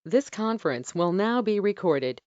This conference will now be recorded.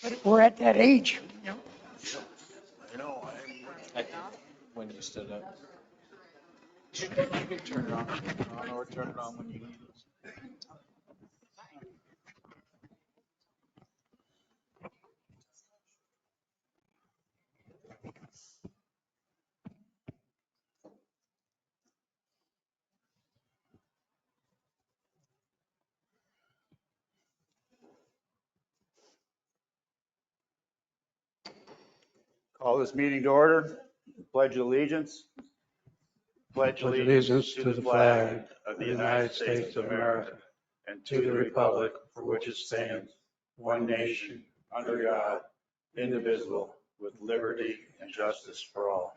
But we're at that age, you know. I know, I think when you stood up. You can turn it on or turn it on when you need it. Call this meeting to order. Pledge allegiance. Pledge allegiance to the flag of the United States of America and to the republic for which it stands, one nation, under God, indivisible, with liberty and justice for all.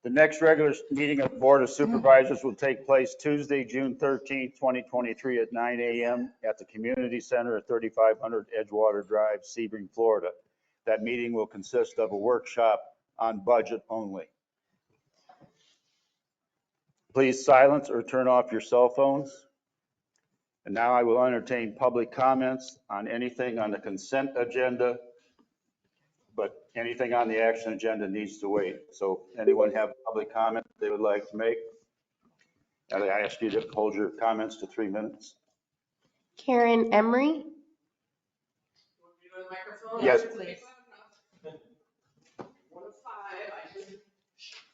The next regular meeting of the Board of Supervisors will take place Tuesday, June 13th, 2023 at 9 a.m. at the Community Center at 3500 Edgewater Drive, Sebring, Florida. That meeting will consist of a workshop on budget only. Please silence or turn off your cell phones. And now I will entertain public comments on anything on the consent agenda, but anything on the action agenda needs to wait. So anyone have a public comment they would like to make? And I ask you to hold your comments to 3 minutes. Karen Emery. Yes. Please. One of five, I can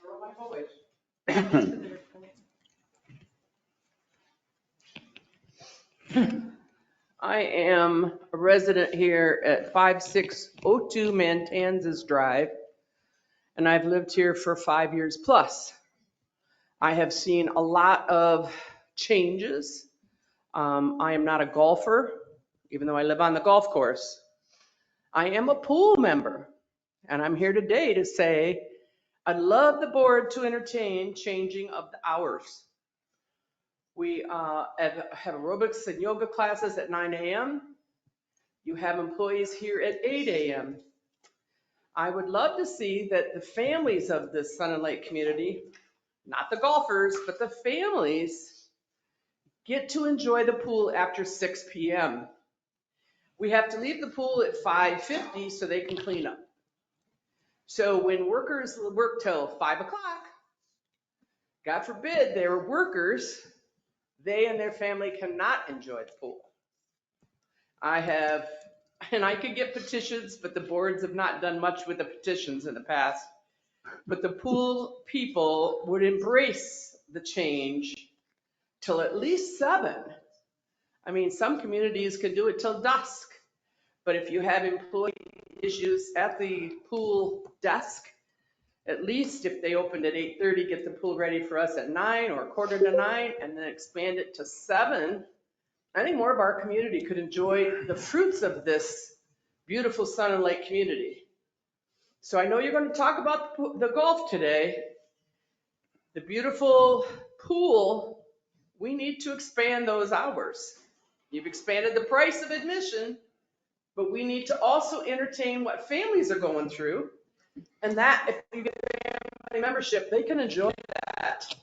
throw my voice. I am a resident here at 5602 Mantanzas Drive, and I've lived here for 5 years plus. I have seen a lot of changes. I am not a golfer, even though I live on the golf course. I am a pool member, and I'm here today to say I'd love the board to entertain changing of the hours. We have aerobics and yoga classes at 9 a.m. You have employees here at 8 a.m. I would love to see that the families of the Sun and Lake community, not the golfers, but the families, get to enjoy the pool after 6 p.m. We have to leave the pool at 5:50 so they can clean up. So when workers work till 5 o'clock, God forbid they're workers, they and their family cannot enjoy the pool. And I could get petitions, but the boards have not done much with the petitions in the past. But the pool people would embrace the change till at least 7. I mean, some communities can do it till dusk. But if you have employee issues at the pool desk, at least if they opened at 8:30, get the pool ready for us at 9 or 8:45, and then expand it to 7. I think more of our community could enjoy the fruits of this beautiful Sun and Lake community. So I know you're going to talk about the golf today. The beautiful pool, we need to expand those hours. You've expanded the price of admission, but we need to also entertain what families are going through. And that, if you get a family membership, they can enjoy that.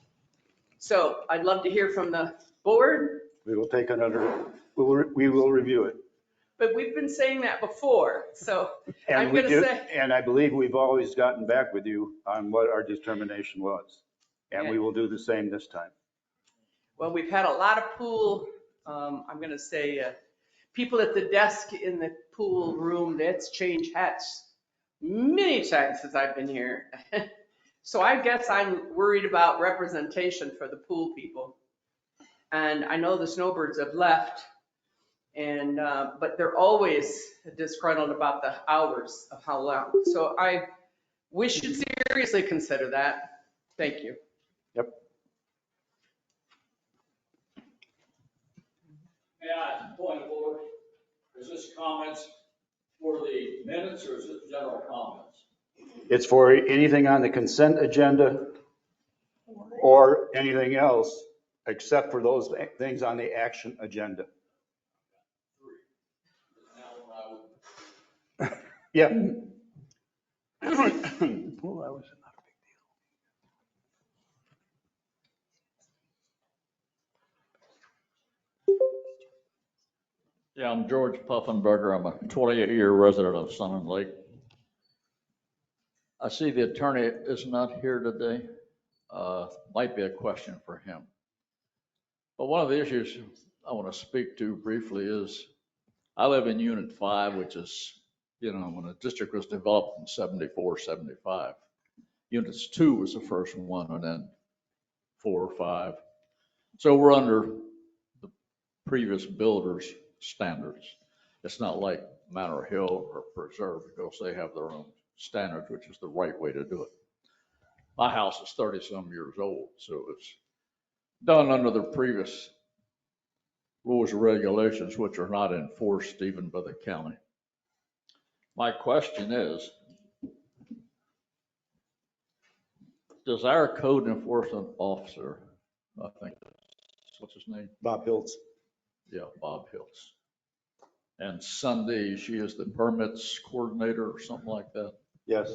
So I'd love to hear from the board. We will take another, we will review it. But we've been saying that before, so And I'm we going to do, say. and I believe we've always gotten back with you on what our determination was. And we will do the same this time. Well, we've had a lot of pool, I'm going to say, people at the desk in the pool room, that's changed hats many times since I've been here. So I guess I'm worried about representation for the pool people. And I know the snowbirds have left, and but they're always disgruntled about the hours of how long. So we should seriously consider that. Thank you. Yep. Yeah, point of order. Is this comments for the minutes or is it general comments? It's for anything on the consent agenda or anything else except for those things on the action agenda. Yeah. Pool hours are not a big deal. Yeah, I'm George Puffenberger. I'm a 28-year resident of Sun and Lake. I see the attorney is not here today. Might be a question for him. But one of the issues I want to speak to briefly is I live in Unit 5, which is, when the district was developed in 74, 75. Units 2 was the first one, and then 4 or 5. So we're under the previous builder's standards. It's not like Manor Hill or Preserve because they have their own standards, which is the right way to do it. My house is 30-some years old, so it's done under the previous rules and regulations, which are not enforced even by the county. My question is, does our code enforcement officer, I think, what's his name? Bob Hiltz. Yeah, Bob Hills. And Sunday, she is the permits coordinator or something like that. Yes.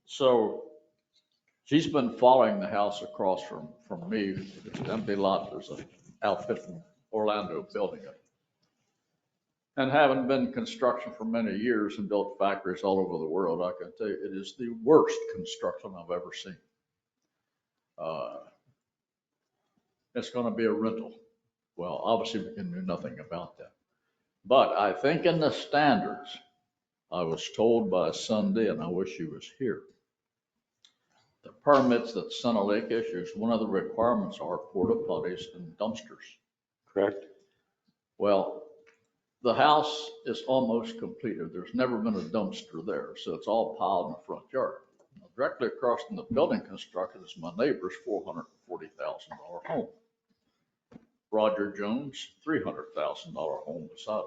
So she's been following the house across from me. It's an empty lot. There's an outfit from Orlando building it. And having been in construction for many years and built factories all over the world, I can tell you it is the worst construction I've ever seen. It's going to be a rental. Well, obviously we can do nothing about that. But I think in the standards, I was told by Sunday, and I wish he was here, the permits that Sun and Lake issues, one of the requirements are porta potties and dumpsters. Correct. Well, the house is almost completed. There's never been a dumpster there, so it's all piled in the front yard. Now, directly across from the building construction is my neighbor's $440,000 home. Roger Jones, $300,000 home beside him.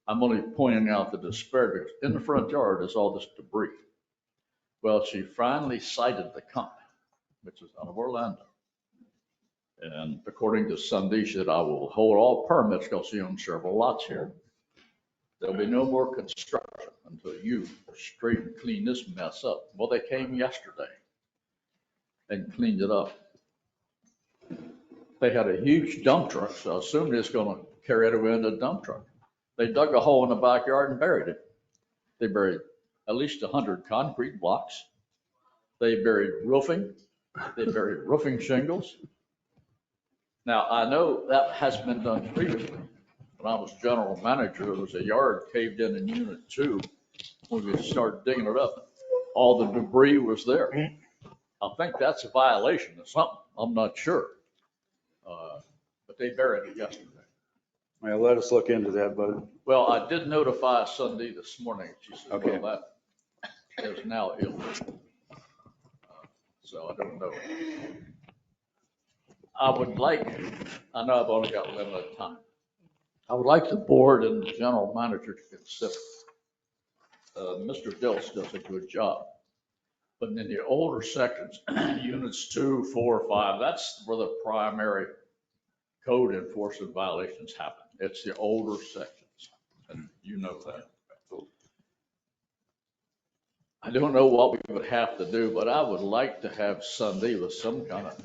I'm only pointing out the disparity because in the front yard is all this debris. Well, she finally cited the company, which is out of Orlando. And according to Sunday, she said, I will hold all permits because she owns several lots here. There'll be no more construction until you straight and clean this mess up. Well, they came yesterday and cleaned it up. They had a huge dump truck, so I assumed it's going to carry it away in the dump truck. They dug a hole in the backyard and buried it. They buried at least 100 concrete blocks. They buried roofing. They buried roofing shingles. Now, I know that has been done previously. When I was general manager, there was a yard caved in Unit 2. When we started digging it up, all the debris was there. I think that's a violation of something. I'm not sure. But they buried it yesterday. Well, let us look into that, but Well, I did notify Sunday this morning. She said, Okay. well, that is now illegal. So I don't know. I know I've only got limited time. I would like the board and the general manager to consider. Mr. Dills does a good job. But in the older sections, units 2, 4, 5, that's where the primary code enforcement violations happen. It's the older sections, and you know that. I don't know what we would have to do, but I would like to have Sunday with some kind of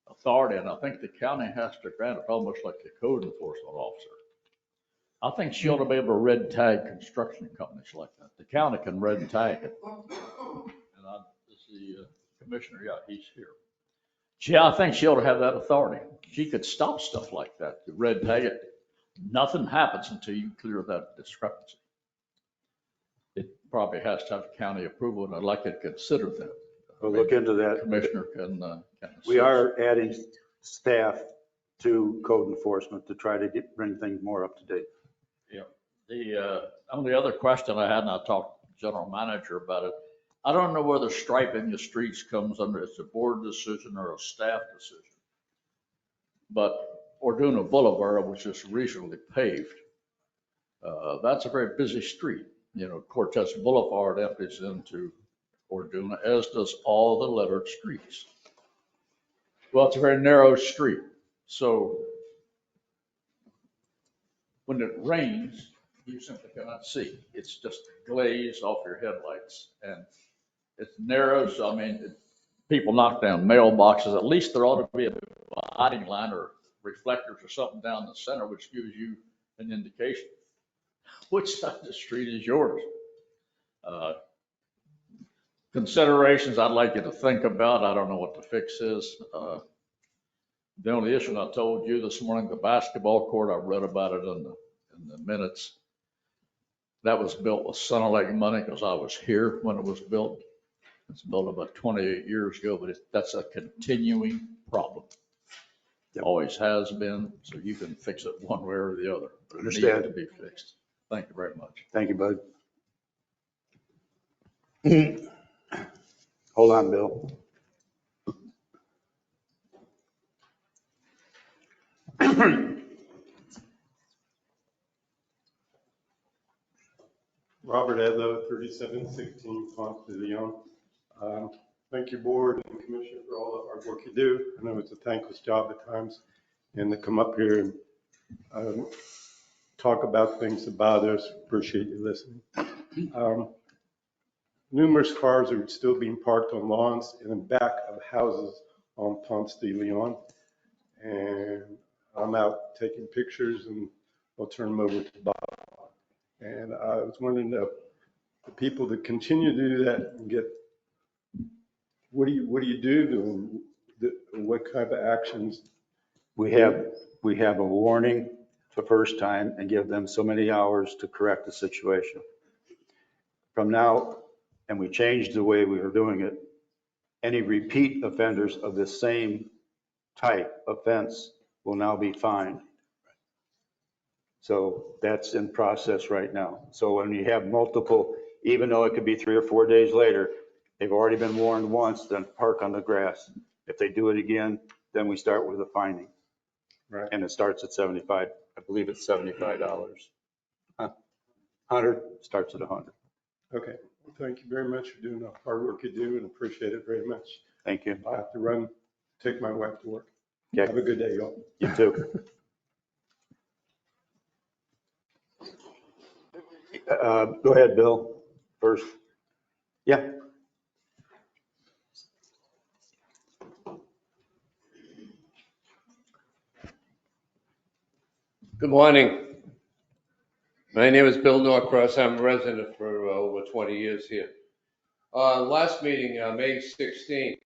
authority, and I think the county has to grant it almost like the code enforcement officer. I think she ought to be able to red tag construction companies like that. The county can red tag it. And the commissioner, yeah, he's here. I think she ought to have that authority. She could stop stuff like that, to red tag it. Nothing happens until you clear that discrepancy. It probably has to have county approval, and I'd like to consider that. we'll look into that. Commissioner can. We are adding staff to code enforcement to try to bring things more up to date. Yeah. The only other question I had, and I talked to the general manager about it, I don't know whether striping the streets comes under, it's a board decision or a staff decision. But we're doing a boulevard which is recently paved. That's a very busy street. Cortez Boulevard empties into Orduna, as does all the lettered streets. Well, it's a very narrow street. So when it rains, you simply cannot see. It's just glaze off your headlights. And it's narrow, so I mean, people knock down mailboxes. At least there ought to be a dividing line or reflectors or something down the center, which gives you an indication. Which side of the street is yours? Considerations I'd like you to think about. I don't know what the fix is. The only issue I told you this morning, the basketball court, I read about it in the minutes. That was built with Center Lake money because I was here when it was built. It's built about 28 years ago, but that's a continuing problem. It always has been, so you can fix it one way or the other. But it needs Understand. to be fixed. Thank you very much. Thank you, bud. Hold on, Bill. Robert Edlow, 3716 Ponce de Leon. Thank you, board and commissioner, for all the hard work you do. I know it's a thankless job at times, and to come up here and talk about things that bother us. Appreciate you listening. Numerous cars are still being parked on lawns in the back of houses on Ponce de Leon, and I'm out taking pictures, and I'll turn them over to Bob. And I was wondering the people that continue to do that and get, what do you do to them? What kind of actions? We have a warning the first time and give them so many hours to correct the situation. From now, and we changed the way we were doing it, any repeat offenders of the same type offense will now be fined. So that's in process right now. So when you have multiple, even though it could be 3 or 4 days later, they've already been warned once, then park on the grass. If they do it again, then we start with a fining. Right. And it starts at 75, I believe it's $75. 100 starts at 100. Okay. Well, thank you very much for doing the hard work you do and appreciate it very much. Thank you. I have to run, take my wife to work. Okay. Have a good day, y'all. You too. Go ahead, Bill, first. Yeah. Good morning. My name is Bill Norcross. I'm a resident for over 20 years here. Last meeting, May 16th,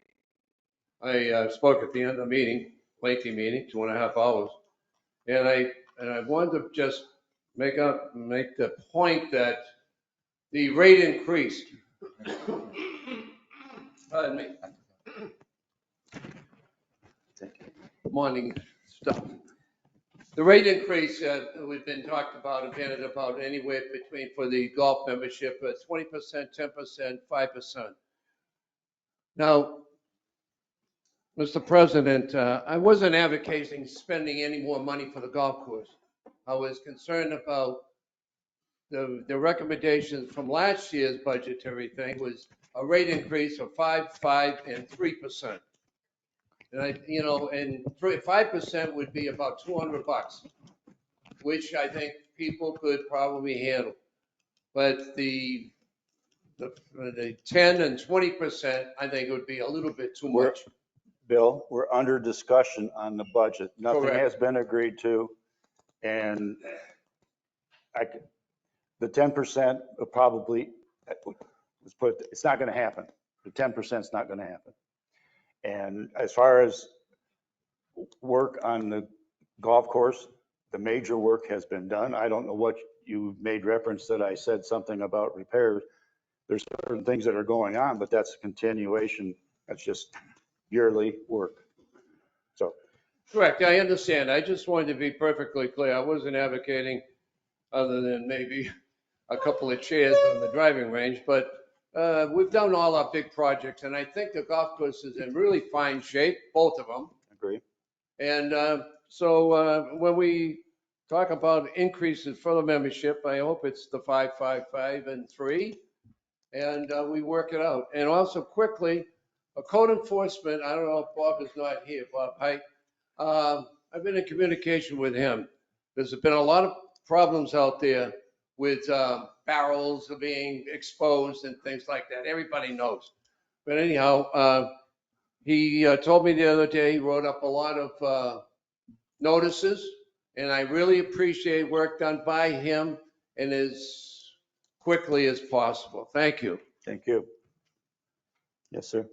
I spoke at the end of the meeting, lengthy meeting, 2.5 hours. And I wanted to just make the point that the rate increased. Pardon me. Morning stuff. The rate increase we've been talked about and bandied about anywhere between for the golf membership, 20%, 10%, 5%. Now, Mr. President, I wasn't advocating spending any more money for the golf course. I was concerned about the recommendations from last year's budgetary thing was a rate increase of 5%, 5%, and 3%. And and 5% would be about $200, which I think people could probably handle. But the 10 and 20%, I think it would be a little bit too much. Bill, we're under discussion on the budget. Nothing Correct. has been agreed to. And the 10% will probably, let's put it, it's not going to happen. The 10% is not going to happen. And as far as work on the golf course, the major work has been done. I don't know what you made reference that I said something about repairs. There's certain things that are going on, but that's a continuation. That's just yearly work. So. Correct, I understand. I just wanted to be perfectly clear. I wasn't advocating other than maybe a couple of chairs on the driving range, but we've done all our big projects, and I think the golf course is in really fine shape, both of them. Agree. And so when we talk about increases for the membership, I hope it's the 5, 5, 5, and 3, and we work it out. And also quickly, a code enforcement, I don't know if Bob is not here, Bob Height. I've been in communication with him. There's been a lot of problems out there with barrels being exposed and things like that. Everybody knows. But anyhow, he told me the other day he wrote up a lot of notices And I really appreciate work done by him and as quickly as possible. Thank you. Thank you. Yes, sir.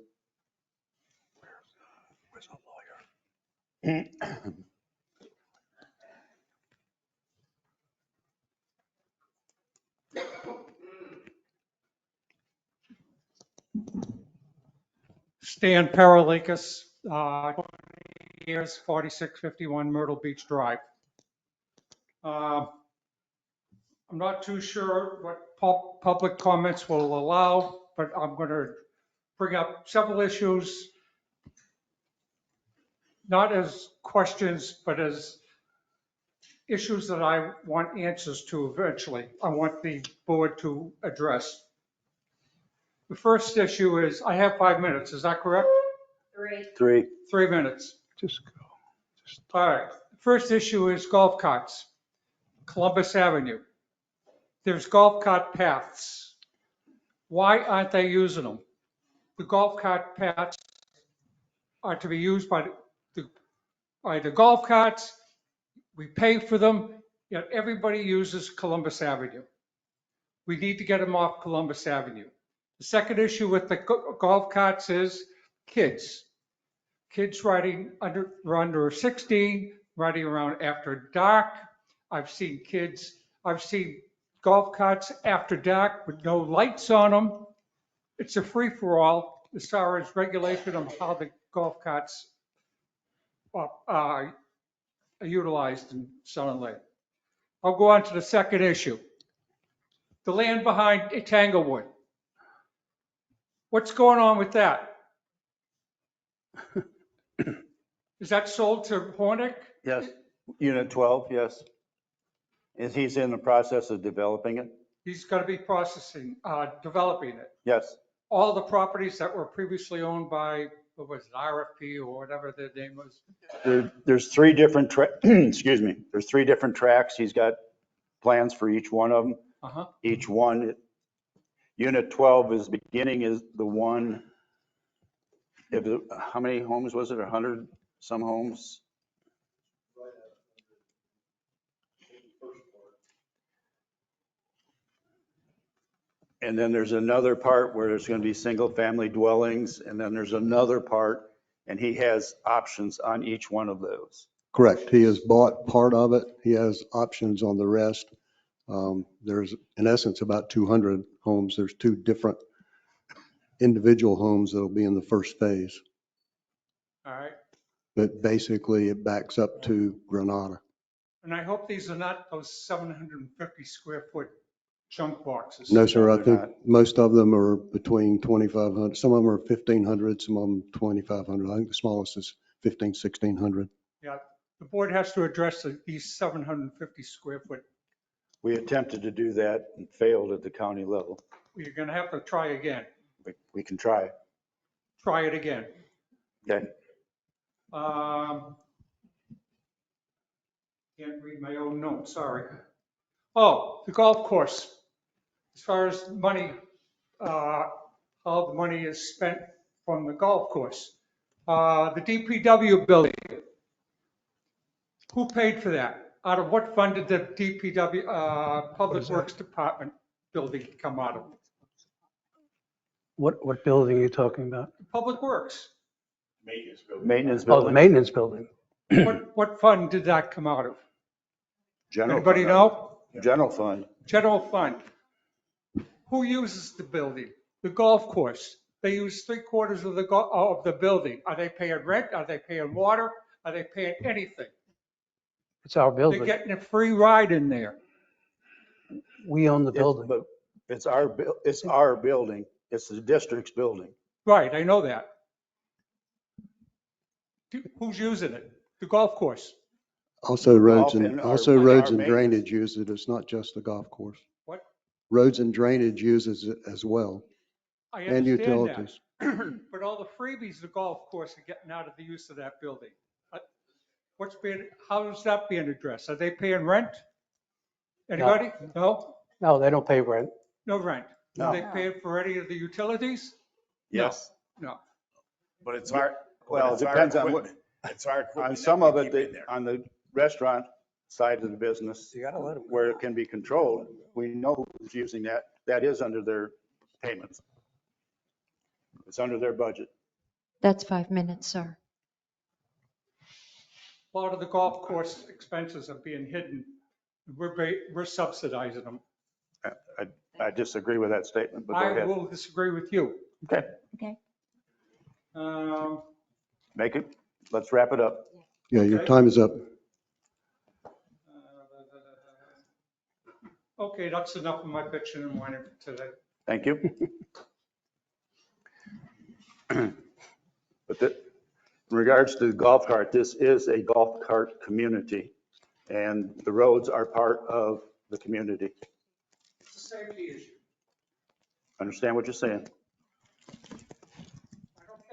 Stan Paralikas, 20 years, 4651 Myrtle Beach Drive. I'm not too sure what public comments will allow, but I'm going to bring up several issues, not as questions, but as issues that I want answers to eventually. I want the board to address. The first issue is, I have 5 minutes, is that correct? 3. 3 minutes. Just go. All right. First issue is golf carts, Columbus Avenue. There's golf cart paths. Why aren't they using them? The golf cart paths are to be used by the golf carts. We pay for them, yet everybody uses Columbus Avenue. We need to get them off Columbus Avenue. The second issue with the golf carts is kids. Kids riding under 16, riding around after dark. I've seen golf carts after dark with no lights on them. It's a free-for-all as far as regulation of how the golf carts are utilized in Sun Lake. I'll go on to the second issue. The land behind Tanglewood. What's going on with that? Is that sold to Hornick? Yes. Unit 12, yes. And he's in the process of developing it? He's going to be developing it. Yes. All the properties that were previously owned by, what was it, RFP or whatever their name was? There's 3 different, excuse me, there's 3 different tracks. He's got plans for each one of them. Uh-huh. Each one, Unit 12 is beginning is the one, how many homes was it? 100 some homes? And then there's another part where there's going to be single family dwellings. And then there's another part, and he has options on each one of those. Correct. He has bought part of it. He has options on the rest. There's in essence about 200 homes. There's 2 different individual homes that'll be in the first phase. All right. But basically it backs up to Granada. And I hope these are not those 750 square foot junk boxes. No, sir. I they're think not. most of them are between 2,500. Some of them are 1,500, some of them 2,500. I think the smallest is 1,600. Yeah, the board has to address these 750 square foot. We attempted to do that and failed at the county level. You're going to have to try again. We can try. Try it again. Okay. Can't read my own notes, sorry. Oh, the golf course. As far as money, how the money is spent from the golf course. The DPW building. Who paid for that? Out of what fund did the DPW, Public Works Department building come out of? What building are you talking about? Public Works. Maintenance Oh, the building. maintenance building. What fund did that come out of? General Anybody fund. know? General fund. General fund. Who uses the building? The golf course. They use 3/4 of the building. Are they paying rent? Are they paying water? Are they paying anything? It's our They're building. getting a free ride in there. We own the building. But it's our building. It's the district's building. Right, I know that. Who's using it? The golf course. Also roads Golf and, and also our roads and maintenance. drainage use it. It's not just the golf course. What? Roads and drainage uses it as well. I And understand utilities. that. But all the freebies the golf course are getting out of the use of that building. How is that being addressed? Are they paying rent? Anybody? No? No, they don't pay rent. No rent. No. Are they paying for any of the utilities? Yes, No. but it's our. Well, it it's our depends on what, equipment. It's our equipment. on that some we of it, keep in there. on the restaurant, side of the business You gotta let them. where it can be controlled, we know who's using that. That is under their payments. It's under their budget. That's 5 minutes, sir. A lot of the golf course expenses are being hidden. We're subsidizing them. I disagree with that statement, but go I ahead. will disagree with you. Okay, Um, make it, let's wrap it up. Yeah, your Okay. time is up. Okay, that's enough of my bitching and whining for today. Thank you. But in regards to the golf cart, this is a golf cart community, and the roads are part of the community. It's a safety issue. Understand what you're saying? I don't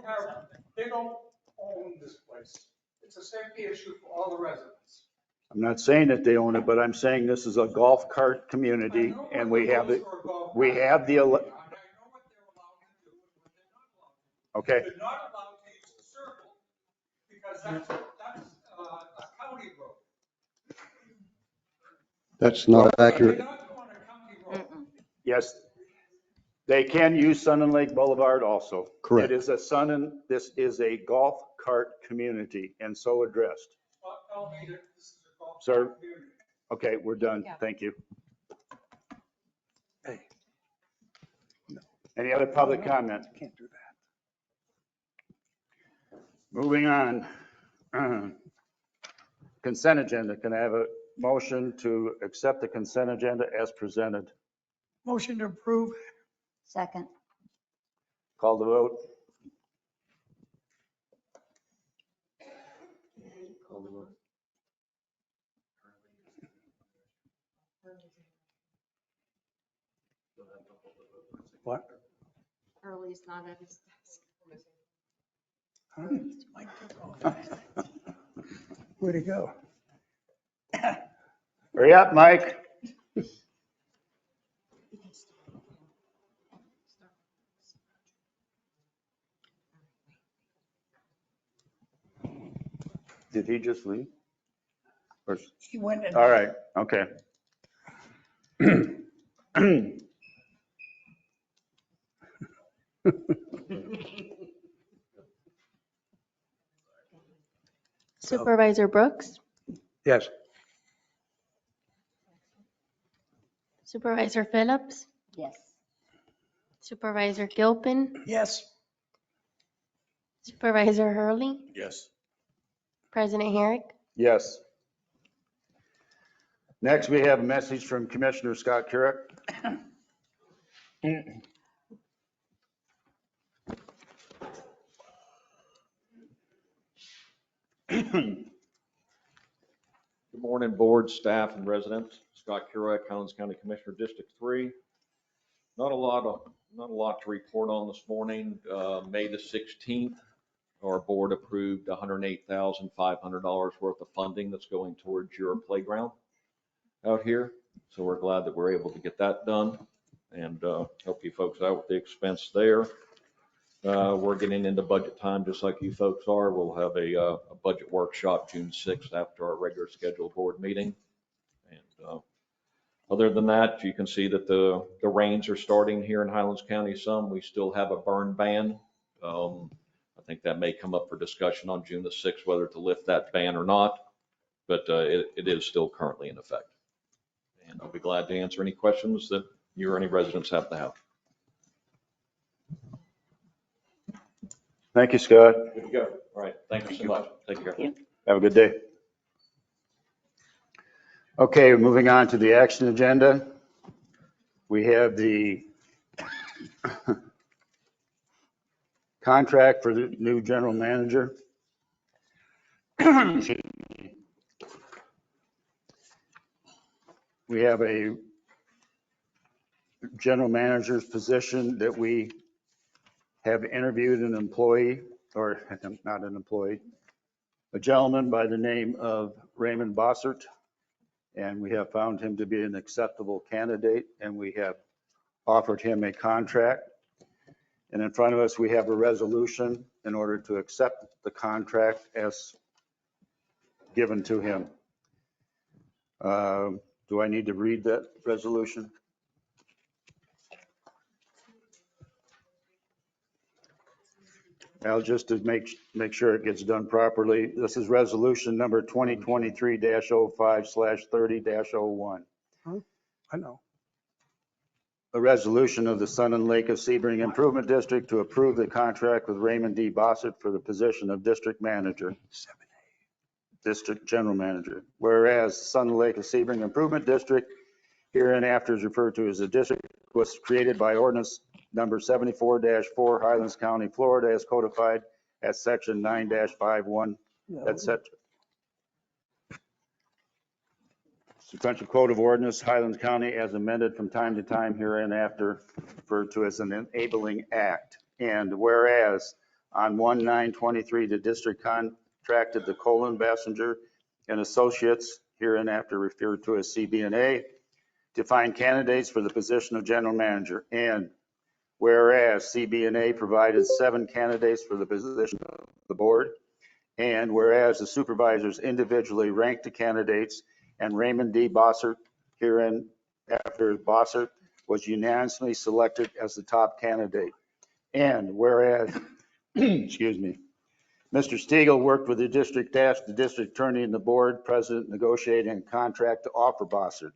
care. They don't own this place. It's a safety issue for all the residents. I'm not saying that they own it, but I'm saying this is a golf cart I community, know and what we the have rules the, for a golf we cart have the, are, and I know what they're allowed to do and what they're not allowed to do. okay, They're not allowed to use the circle because that's a county road. That's not They're accurate. not on a county road. yes. They can use Sun and Lake Boulevard also. Correct. It is this is a golf cart community, and so addressed. Stop telling me that this is a golf Sir. cart community. Okay, we're done. Thank you. Hey. Any other public comment? Can't do that. Moving on. Consent agenda. Can I have a motion to accept the consent agenda as presented? Motion to approve. Second. Call the vote. What? Early's not at his desk. Where'd he go? Hurry up, Mike. Did he just leave? He went in. All right, okay. Supervisor Brooks, Yes. Supervisor Phillips, Yes. Supervisor Gilpin, Yes. Supervisor Hurley, Yes. President Herrick. Yes. Next, we have a message from Commissioner Scott Carrick. Good morning, board, staff, and residents. Scott Currick, Highlands County Commissioner, District 3. Not a lot to report on this morning. May the 16th, our board approved $108,500 worth of funding that's going towards your playground out here. So we're glad that we're able to get that done and help you folks out with the expense there. We're getting into budget time just like you folks are. We'll have a budget workshop June 6th after our regular scheduled board meeting. And other than that, you can see that the rains are starting here in Highlands County some. We still have a burn ban. I think that may come up for discussion on June the 6th, whether to lift that ban or not, but it is still currently in effect. And I'll be glad to answer any questions that you or any residents have to have. Thank you, Scott. Good to go. All right. Thank you so much. Take care. Have a good day. Okay, moving on to the action agenda. We have the contract for the new general manager. We have a general manager's position that we have interviewed an employee, or not an employee, a gentleman by the name of Raymond Bossert, and we have found him to be an acceptable candidate, and we have offered him a contract. And in front of us, we have a resolution in order to accept the contract as given to him. Do I need to read that resolution? Well, just to make sure it gets done properly, this is resolution number 2023-05/30-01. I know. A resolution of the Sun and Lake of Sebring Improvement District to approve the contract with Raymond D. Bossett for the position of district manager, district general manager. Whereas Sun and Lake of Sebring Improvement District, hereinafter is referred to as the district, was created by ordinance number 74-4, Highlands County, Florida, as codified at section 9-51, etc. Sequential Code of Ordinance, Highlands County, as amended from time to time hereinafter, referred to as an enabling act. And whereas on 1/9/23, the district contracted the Colon Bassinger and Associates, hereinafter referred to as CB&A, to find candidates for the position of general manager. And whereas CB&A provided 7 candidates for the position of the board. And whereas the supervisors individually ranked the candidates and Raymond D. Bossert, herein after Bossert, was unanimously selected as the top candidate. And whereas, excuse me, Mr. Stiegel worked with the district attorney and the board president negotiating a contract to offer Bossert.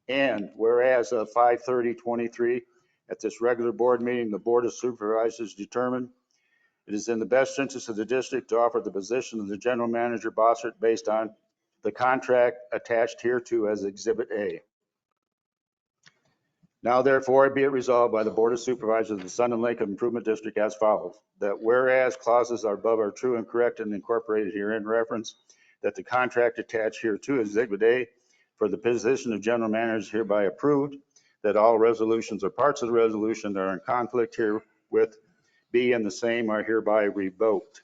And whereas of 5/30/23, at this regular board meeting, the Board of Supervisors determined it is in the best interest of the district to offer the position of the general manager Bossert based on the contract attached hereto as Exhibit A. Now therefore be it resolved by the Board of Supervisors of the Sun and Lake Improvement District as follows, that whereas clauses are above are true and correct and incorporated herein reference, that the contract attached hereto as Exhibit A for the position of general manager is hereby approved, that all resolutions or parts of the resolution that are in conflict herewith be and the same are hereby revoked.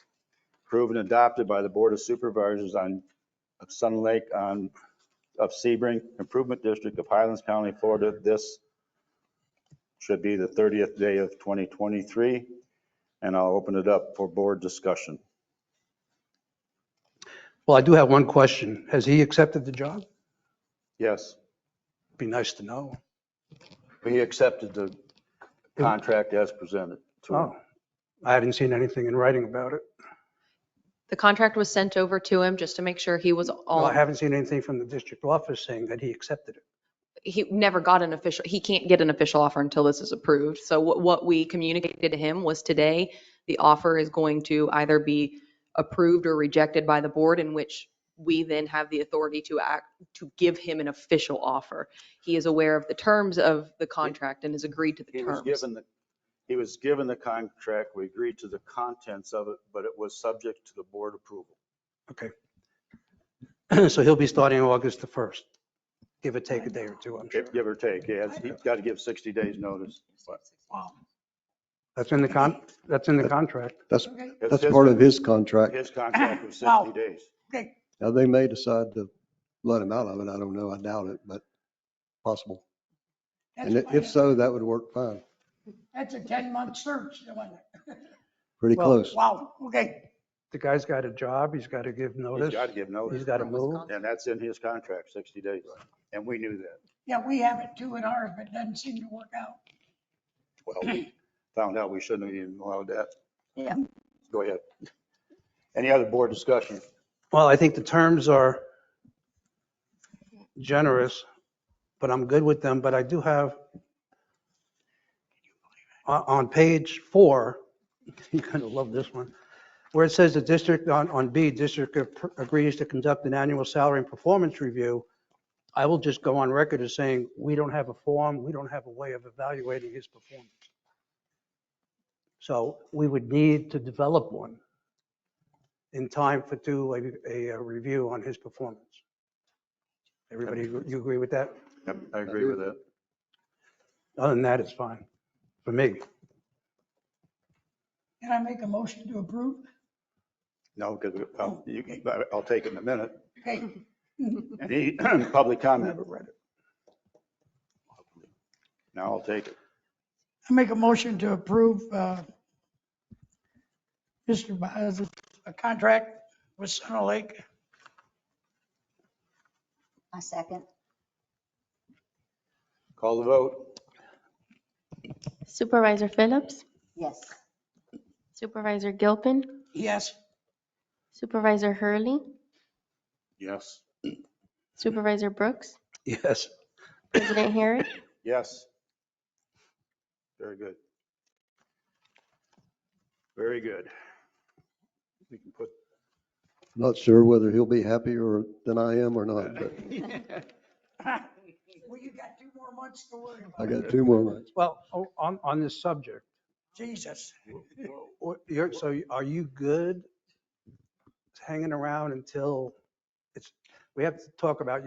Approved and adopted by the Board of Supervisors of Sun Lake of Sebring Improvement District of Highlands County, Florida. This should be the 30th day of 2023, and I'll open it up for board discussion. Well, I do have one question. Has he accepted the job? Yes, Be nice to know. he accepted the contract as presented to him. Oh, I hadn't seen anything in writing about it. The contract was sent over to him just to make sure he was Well, all, I haven't seen anything from the district office saying that he accepted it. he never got an official, he can't get an official offer until this is approved. So what we communicated to him was today, the offer is going to either be approved or rejected by the board, in which we then have the authority to act, to give him an official offer. He is aware of the terms of the contract and has agreed to the He was given the contract. We agreed to the contents of it, but it was subject to the board approval. Okay. So he'll be starting August the 1st. Give or take a day or two, I'm sure. Give or take, yeah. He's got to give 60 days notice. That's in the contract. That's His- part of his contract. His contract was 60 days. Now, they may decide to let him out of it. I don't know. I doubt it, but possible. And if so, that would work fine. That's a 10-month search, wasn't it? Pretty Well, close. Wow, okay. The guy's got a job. He's got to give notice. He's got to give notice. He's got to move. And that's in his contract, 60 days. And we knew that. Yeah, we have it too in ours, but it doesn't seem to work out. Well, we found out we shouldn't have even allowed that. Yeah. Go ahead. Any other board discussion? Well, I think the terms are generous, but I'm good with them. But I do have, on page 4, you're going to love this one, where it says the district, on B, district agrees to conduct an annual salary and performance review. I will just go on record as saying, we don't have a form, we don't have a way of evaluating his performance. So we would need to develop one in time to do a review on his performance. Everybody, you agree with that? Yep, I agree with that. Other than that, it's fine for me. Can I make a motion to approve? No, because I'll take it in a minute. Okay. Any public comment? Never read it. Now I'll take it. I make a motion to approve Mr. Baez's contract with Center Lake I second. Call the vote. Supervisor Phillips, Yes. Supervisor Gilpin, Yes. Supervisor Hurley, Yes. Supervisor Brooks, Yes. President Herrick. Yes. Very good. Very good. We can put, Not sure whether he'll be happier than I am or not, but Well, you got 2 more months to worry I about. got 2 more months. Well, on this subject, Jesus. so are you good hanging around until we have to talk about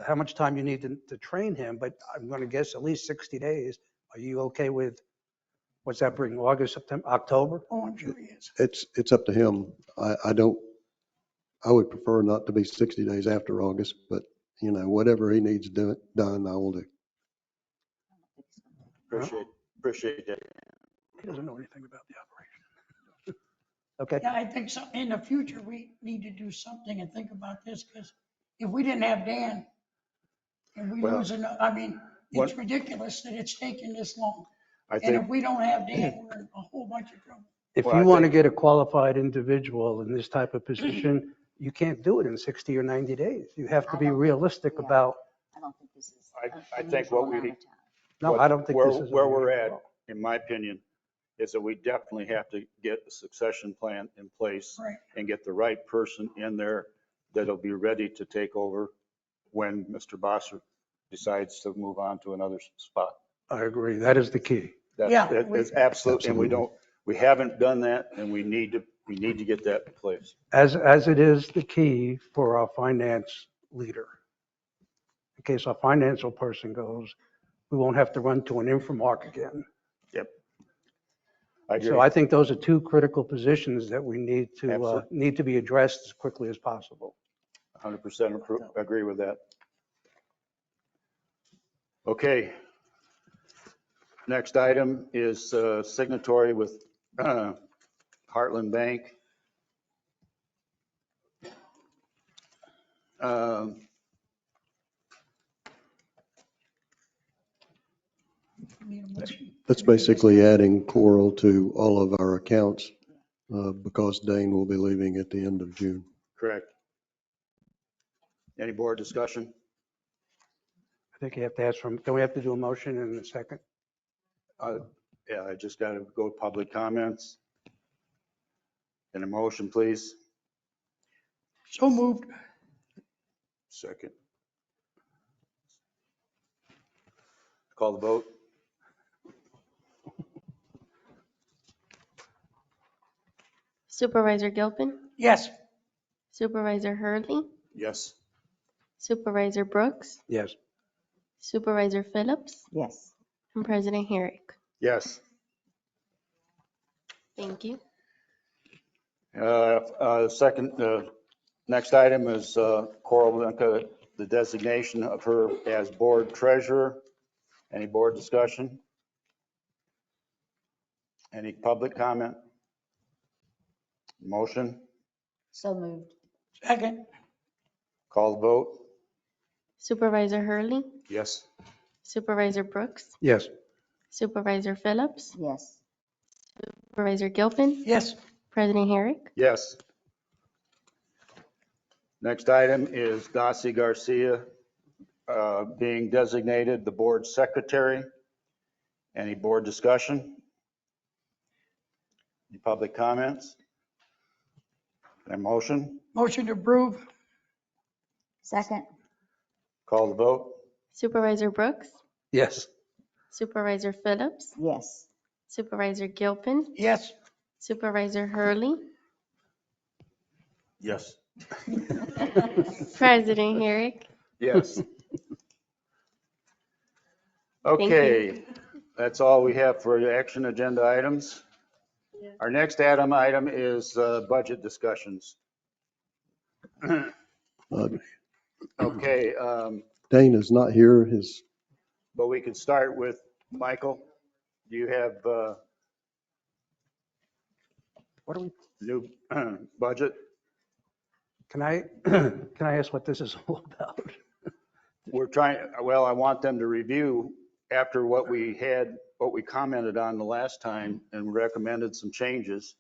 how much time you need to train him, but I'm going to guess at least 60 days. Are you okay with, what's that bring, August, September, October? Oh, I'm sure he is. It's up to him. I would prefer not to be 60 days after August, but whatever he needs done, I will do. appreciate that. He doesn't know anything about the operation. Okay. Yeah, I think so. In the future, we need to do something and think about this, because if we didn't have Dan and we Well, lose another, I mean, it's what- ridiculous that it's taken this long. I And if think, we don't have Dan, we're in a whole bunch of trouble. If Well, you I want to think- get a qualified individual in this type of position, you can't do it in 60 or 90 days. You have to I be don't- realistic yeah. about, I don't think this is. I think what we- unusual amount of time. no, I don't think where this is. where we're unusual at, in my opinion, is that we definitely have to get a succession plan in place Right. and get the right person in there that'll be ready to take over when Mr. Bosser decides to move on to another spot. I agree. That is the key. Yeah, It's absolute, and Absolutely. we haven't done that, and we need to get that in place. As it is the key for our finance leader. In case our financial person goes, we won't have to run to an Infomark again. Yep. I agree. So I think those are 2 critical positions that we Absolutely. need to be addressed as quickly as possible. 100% agree with that. Okay. Next item is signatory with Heartland Bank. That's basically adding Coral to all of our accounts because Dane will be leaving at the end of June. Correct. Any board discussion? I think you have to ask don't we have to do a motion in a second? Yeah, I just got to go to public comments. And a motion, please. So moved. Second. Call the vote. Supervisor Gilpin, Yes. Supervisor Hurley, Yes. Supervisor Brooks, Yes. Supervisor Phillips, Yes. and President Herrick. Yes. Thank you. Next item is Coral Linka, the designation of her as board treasurer. Any board discussion? Any public comment? Motion? So moved. Second. Call the vote? Supervisor Hurley, Yes. Supervisor Brooks, Yes. Supervisor Phillips, Yes. Supervisor Gilpin, Yes. President Herrick. Yes. Next item is Dasi Garcia being designated the board secretary. Any board discussion? Any public comments? A motion? Motion to approve. Second. Call the vote? Supervisor Brooks, Yes. Supervisor Phillips, Yes. Supervisor Gilpin, Yes. Supervisor Hurley, Yes. President Herrick. Yes. Okay, that's all we have for the action agenda items. Our next item is budget discussions. Okay, Dane is not here. but we can start with Michael. Do you have What do we, new budget? can I ask what this is all about? We're trying, well, I want them to review after what we commented on the last time and recommended some changes.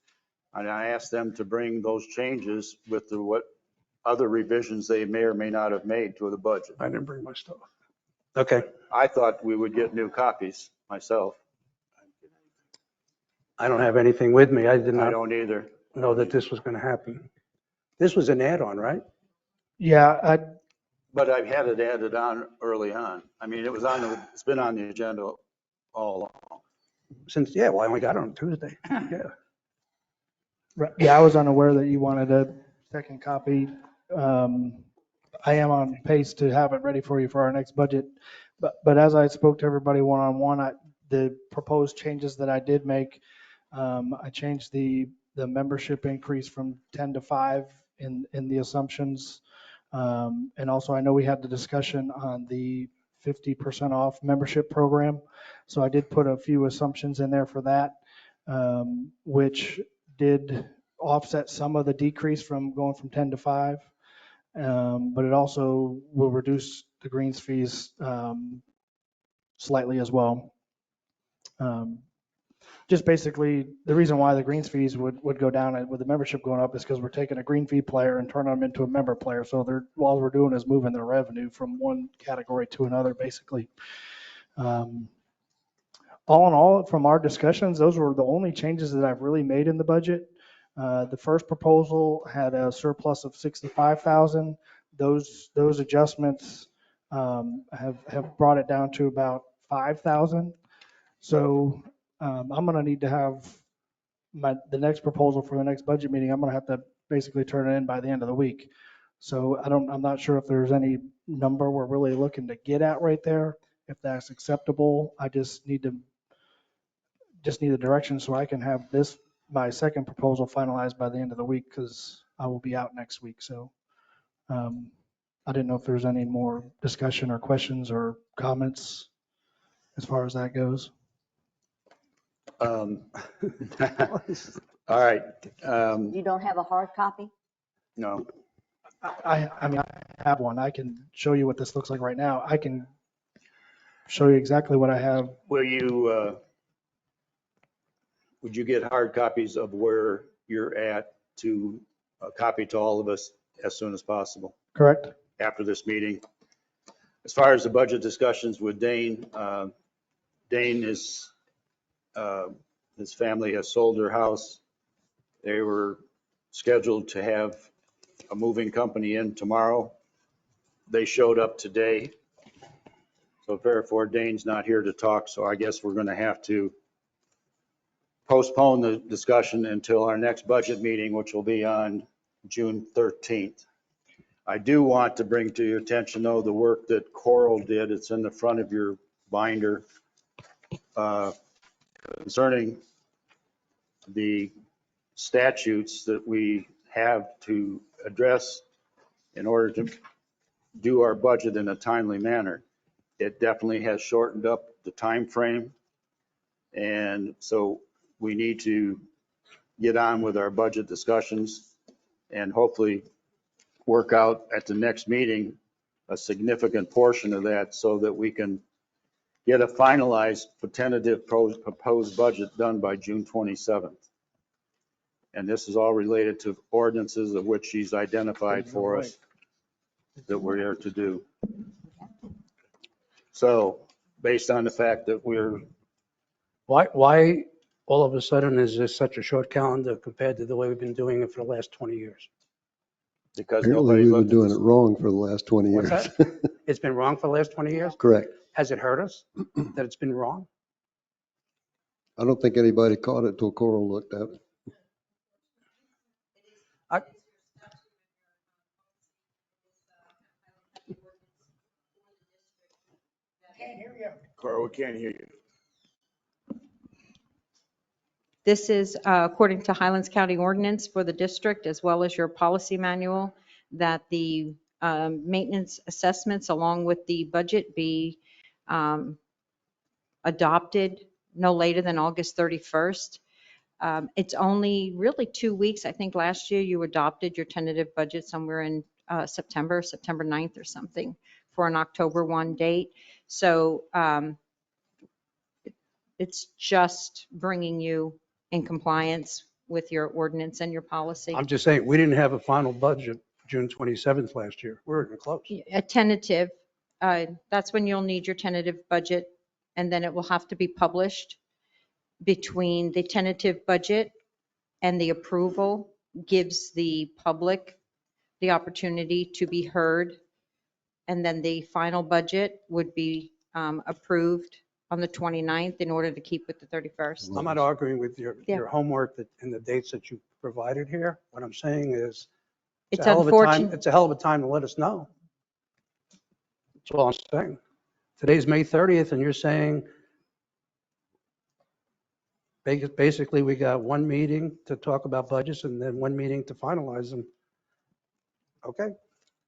And I asked them to bring those changes with what other revisions they may or may not have made to the budget. I didn't bring my stuff. Okay. I thought we would get new copies myself. I don't have anything with me. I did I not don't either. know that this was going to happen. This was an add-on, right? Yeah, But I've had it added on early on. I mean, it's been on the agenda all along. Since, yeah, well, I only got it on Tuesday. Yeah. I was unaware that you wanted a second copy. I am on pace to have it ready for you for our next budget. But as I spoke to everybody one-on-one, the proposed changes that I did make, I changed the membership increase from 10 to 5 in the assumptions. And also I know we had the discussion on the 50% off membership program. So I did put a few assumptions in there for that, which did offset some of the decrease from going from 10 to 5. But it also will reduce the greens fees slightly as well. Just basically, the reason why the greens fees would go down with the membership going up is because we're taking a green fee player and turning them into a member player. So all we're doing is moving their revenue from one category to another, basically. All in all, from our discussions, those were the only changes that I've really made in the budget. The first proposal had a surplus of 65,000. Those adjustments have brought it down to about 5,000. So I'm going to need to have the next proposal for the next budget meeting. I'm going to have to basically turn it in by the end of the week. So I'm not sure if there's any number we're really looking to get at right there. If that's acceptable, I just need the direction so I can have my second proposal finalized by the end of the week, because I will be out next week. So I didn't know if there's any more discussion or questions or comments as far as that goes. All right. You don't have a hard copy? No. I mean, I have one. I can show you what this looks like right now. I can show you exactly what I have. Would you get hard copies of where you're at to copy to all of us as soon as possible? Correct. After this meeting. As far as the budget discussions with Dane, Dane is, his family has sold their house. They were scheduled to have a moving company in tomorrow. They showed up today. So therefore Dane's not here to talk. So I guess we're going to have to postpone the discussion until our next budget meeting, which will be on June 13th. I do want to bring to your attention, though, the work that Coral did. It's in the front of your binder concerning the statutes that we have to address in order to do our budget in a timely manner. It definitely has shortened up the time frame, and so we need to get on with our budget discussions and hopefully work out at the next meeting a significant portion of that so that we can get a finalized tentative proposed budget done by June 27th. And this is all related to ordinances of which she's identified for us that we're here to do. So based on the fact that Why all of a sudden is this such a short calendar compared to the way we've been doing it for the last 20 years? Because Apparently nobody's we've been looked at doing this. it wrong for the last 20 years. What's that? It's been wrong for the last 20 years? Correct. Has it hurt us that it's been wrong? I don't think anybody caught it till Coral looked at it. Can't hear you. Carl, we can't hear you. This is according to Highlands County ordinance for the district, as well as your policy manual, that the maintenance assessments along with the budget be adopted no later than August 31st. It's only really 2 weeks. I think last year you adopted your tentative budget somewhere in September 9th or something for an October 1 date. So it's just bringing you in compliance with your ordinance and your policy. I'm just saying, we didn't have a final budget June 27th last year. We were even close. A tentative, that's when you'll need your tentative budget, and then it will have to be published. Between the tentative budget and the approval gives the public the opportunity to be heard. And then the final budget would be approved on the 29th in order to keep with the 31st. I'm not arguing with your Yeah. homework and the dates that you provided here. What I'm saying is, It's a hell of a time. unfortunate. It's a hell of a time to let us know. That's all I'm saying. Today's May 30th, and you're saying basically we got one meeting to talk about budgets and then one meeting to finalize them. Okay.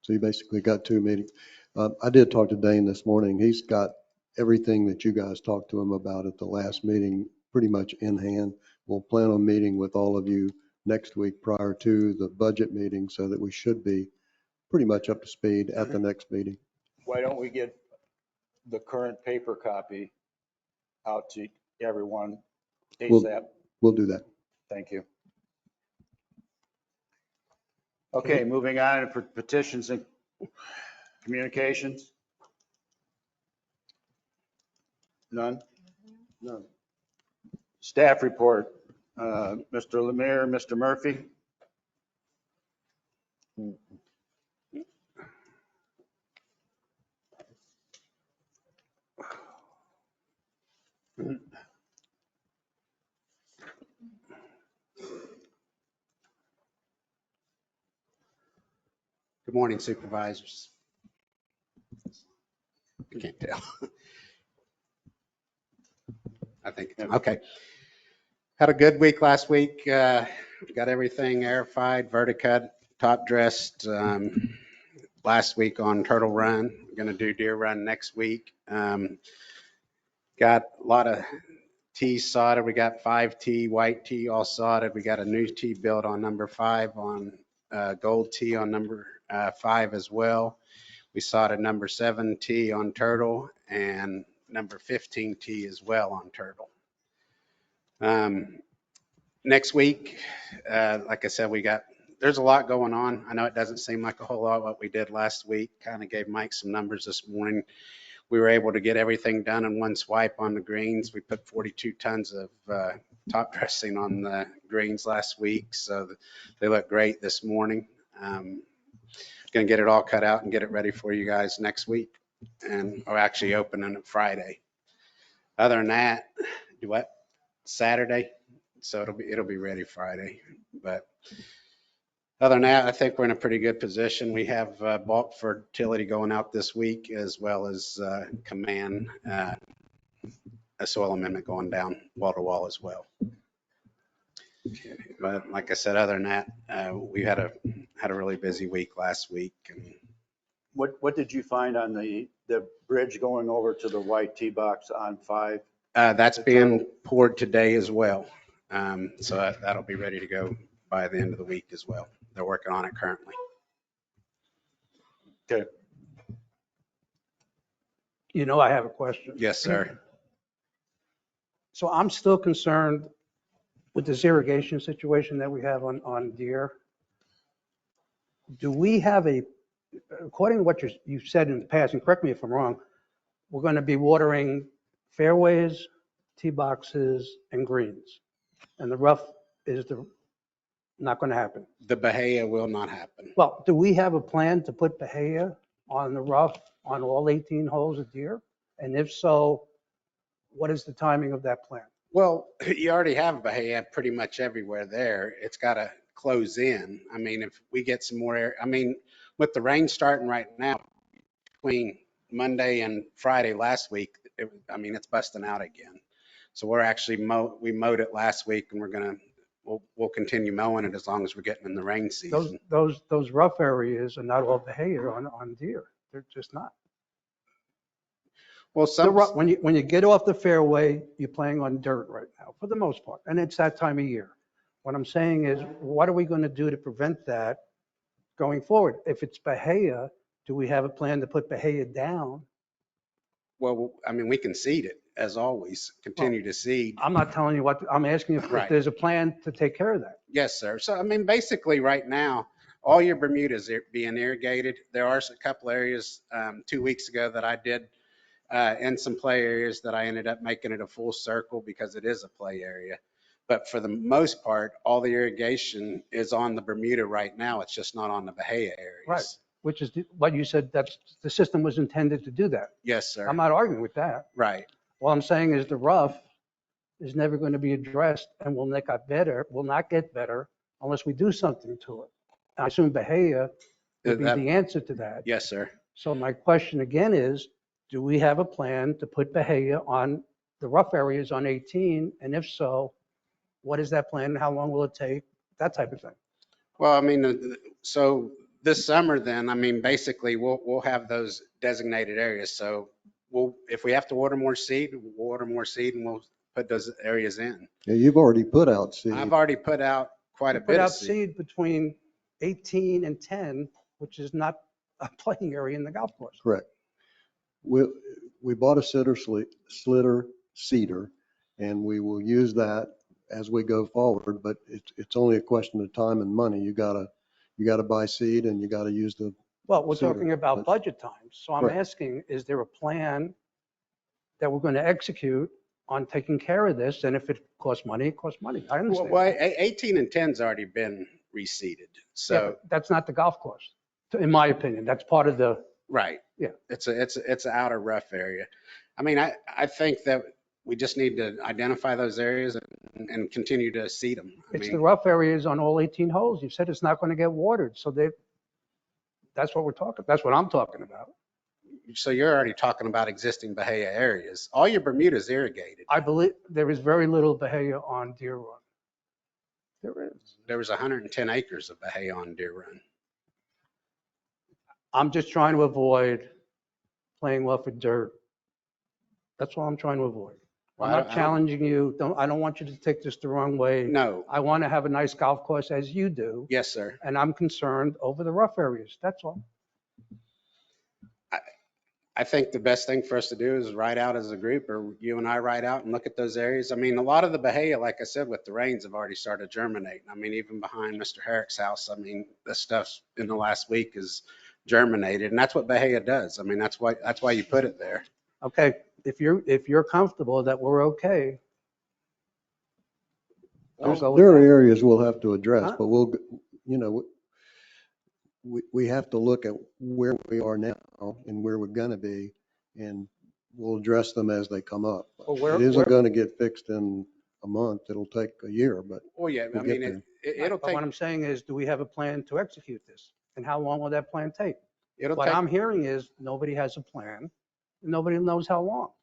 So you basically got two meetings. I did talk to Dane this morning. He's got everything that you guys talked to him about at the last meeting pretty much in hand. We'll plan on meeting with all of you next week prior to the budget meeting so that we should be pretty much up to speed at the next meeting. Why don't we get the current paper copy out to everyone ASAP? We'll do that. Thank you. Okay, moving on to petitions and communications. None? None. Staff report, Mr. Lemire, Mr. Murphy. Good morning, Supervisors. I can't tell. I think, okay. Had a good week last week. Got everything airified, verticut, top dressed. Last week on Turtle Run. We're going to do Deer Run next week. Got a lot of tees sodded. We got 5 tee, white tee all sodded. We got a new tee built on number 5 on gold tee on number 5 as well. We sodded number 7 tee on Turtle and number 15 tee as well on Turtle. Next week, like I said, there's a lot going on. I know it doesn't seem like a whole lot what we did last week. Kind of gave Mike some numbers this morning. We were able to get everything done in one swipe on the greens. We put 42 tons of top dressing on the greens last week, so they look great this morning. Going to get it all cut out and get it ready for you guys next week, and we're actually opening it Friday. Other than that, Saturday, so it'll be ready Friday. But other than that, I think we're in a pretty good position. We have bulk fertility going out this week, as well as command a soil amendment going down wall to wall as well. But like I said, other than that, we had a really busy week last week. And What did you find on the bridge going over to the white tee box on 5? That's being poured today as well. So that'll be ready to go by the end of the week as well. They're working on it currently. Okay. You know, I have a question. Yes, sir. So I'm still concerned with this irrigation situation that we have on Deer. Do we have according to what you've said in the past, and correct me if I'm wrong, we're going to be watering fairways, tee boxes, and greens. And the rough is not going to happen. The Bahia will not happen. Well, do we have a plan to put Bahia on the rough on all 18 holes of Deer? And if so, what is the timing of that plan? Well, you already have Bahia pretty much everywhere there. It's got to close in. I mean, if we get some more air, I mean, with the rain starting right now, between Monday and Friday last week, it's busting out again. So we're actually we mowed it last week, and we'll continue mowing it as long as we're getting in the rain season. Those rough areas are not all Bahia on Deer. They're just not. Well, when you get off the fairway, you're playing on dirt right now, for the most part, and it's that time of year. What I'm saying is, what are we going to do to prevent that going forward? If it's Bahia, do we have a plan to put Bahia down? Well, I mean, we can seed it as always, continue to seed. I'm not telling you what, I'm asking if Right. there's a plan to take care of that. Yes, sir. So, I mean, basically right now, all your Bermudas are being irrigated. There are a couple areas 2 weeks ago that I did in some play areas that I ended up making it a full circle because it is a play area. But for the most part, all the irrigation is on the Bermuda right now. It's just not on the Bahia areas. Right. Which is what you said, that's, the system was intended to do that. Yes, sir. I'm not arguing with that. Right. All I'm saying is the rough is never going to be addressed and will not get better unless we do something to it. I assume Bahia would be the answer to that. Yes, sir. So my question again is, do we have a plan to put Bahia on the rough areas on 18? And if so, what is that plan? How long will it take? That type of thing. Well, I mean, so this summer then, I mean, basically we'll have those designated areas. So if we have to order more seed, we'll order more seed and we'll put those areas in. Yeah, you've already put out seed. I've already put out quite a Put bit out of seed. seed between 18 and 10, which is not a playing area in the golf course. Correct. We bought a slitter seeder, and we will use that as we go forward, but it's only a question of time and money. You gotta buy seed and you gotta use the. Well, we're seeder. talking about budget times. So I'm Correct. asking, is there a plan that we're going to execute on taking care of this? And if it costs money, it costs money. I understand. Well, 18 and 10's already been reseeded. Yeah, So, but that's not the golf course, in my opinion. That's part of the, right. yeah. It's an outer rough area. I mean, I think that we just need to identify those areas and continue to seed them. It's the rough areas on all 18 holes. You said it's not going to get watered. So that's what I'm talking about. So you're already talking about existing Bahia areas. All your Bermuda's irrigated. I believe there is very little Bahia on Deer Run. There is. There was 110 acres of Bahia on Deer Run. I'm just trying to avoid playing well for dirt. That's all I'm trying to avoid. I'm Well, not challenging you. I don't want you to take this the wrong way. No. I want to have a nice golf course as you do. Yes, sir. And I'm concerned over the rough areas. That's all. I think the best thing for us to do is ride out as a group, or you and I ride out and look at those areas. I mean, a lot of the Bahia, like I said, with the rains have already started germinating. I mean, even behind Mr. Herrick's house, I mean, the stuff in the last week is germinated, and that's what Bahia does. I mean, that's why you put it there. Okay, if you're comfortable that we're okay. I'll go with There are that. areas we'll have to address, Huh? but we have to look at where we are now and where we're gonna be, and we'll address them as they come up. Well, where- It isn't where- gonna get fixed in a month. It'll take a year, but Well, yeah, I we'll get mean, there. it'll But take, what I'm saying is, do we have a plan to execute this? And how long will that plan take? it'll What take, I'm hearing is nobody has a plan. Nobody knows how long.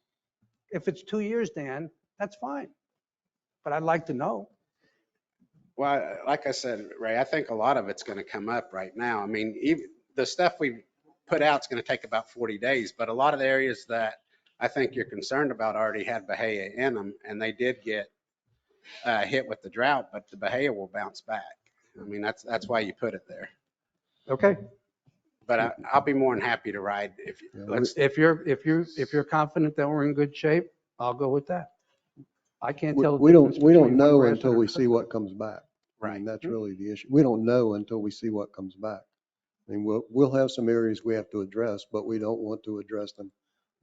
If it's 2 years, Dan, that's fine. But I'd like to know. well, like I said, Ray, I think a lot of it's going to come up right now. I mean, even the stuff we put out is going to take about 40 days, but a lot of the areas that I think you're concerned about already had Bahia in them, and they did get hit with the drought, but the Bahia will bounce back. I mean, that's why you put it there. Okay. But I'll be more than happy to ride If you're confident that we're in good shape, I'll go with that. I can't tell. the We difference don't between know one grass until and we a- see what comes back. I mean, that's really the issue. We don't know until we see what comes back. I mean, we'll have some areas we have to address, but we don't want to address them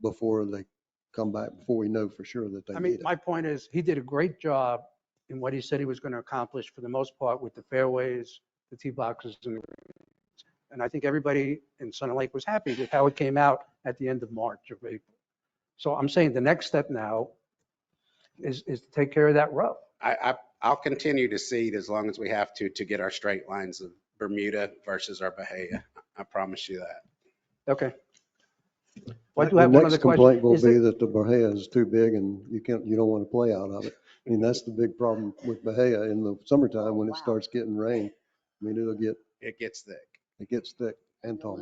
before they come back, before we know for sure that they I need mean, it. my point is, he did a great job in what he said he was going to accomplish for the most part with the fairways, the tee boxes, and I think everybody in Sun Lake was happy with how it came out at the end of March or April. So I'm saying the next step now is to take care of that rough. I'll continue to seed as long as we have to get our straight lines of Bermuda versus our Bahia. I promise you that. Okay. Well, I do The have one next other question. complaint will Is be it- that the Bahia is too big and you don't want to play out of it. I mean, that's the big problem with Bahia in the summertime when it starts getting rain. I mean, It gets thick. it gets thick and tall.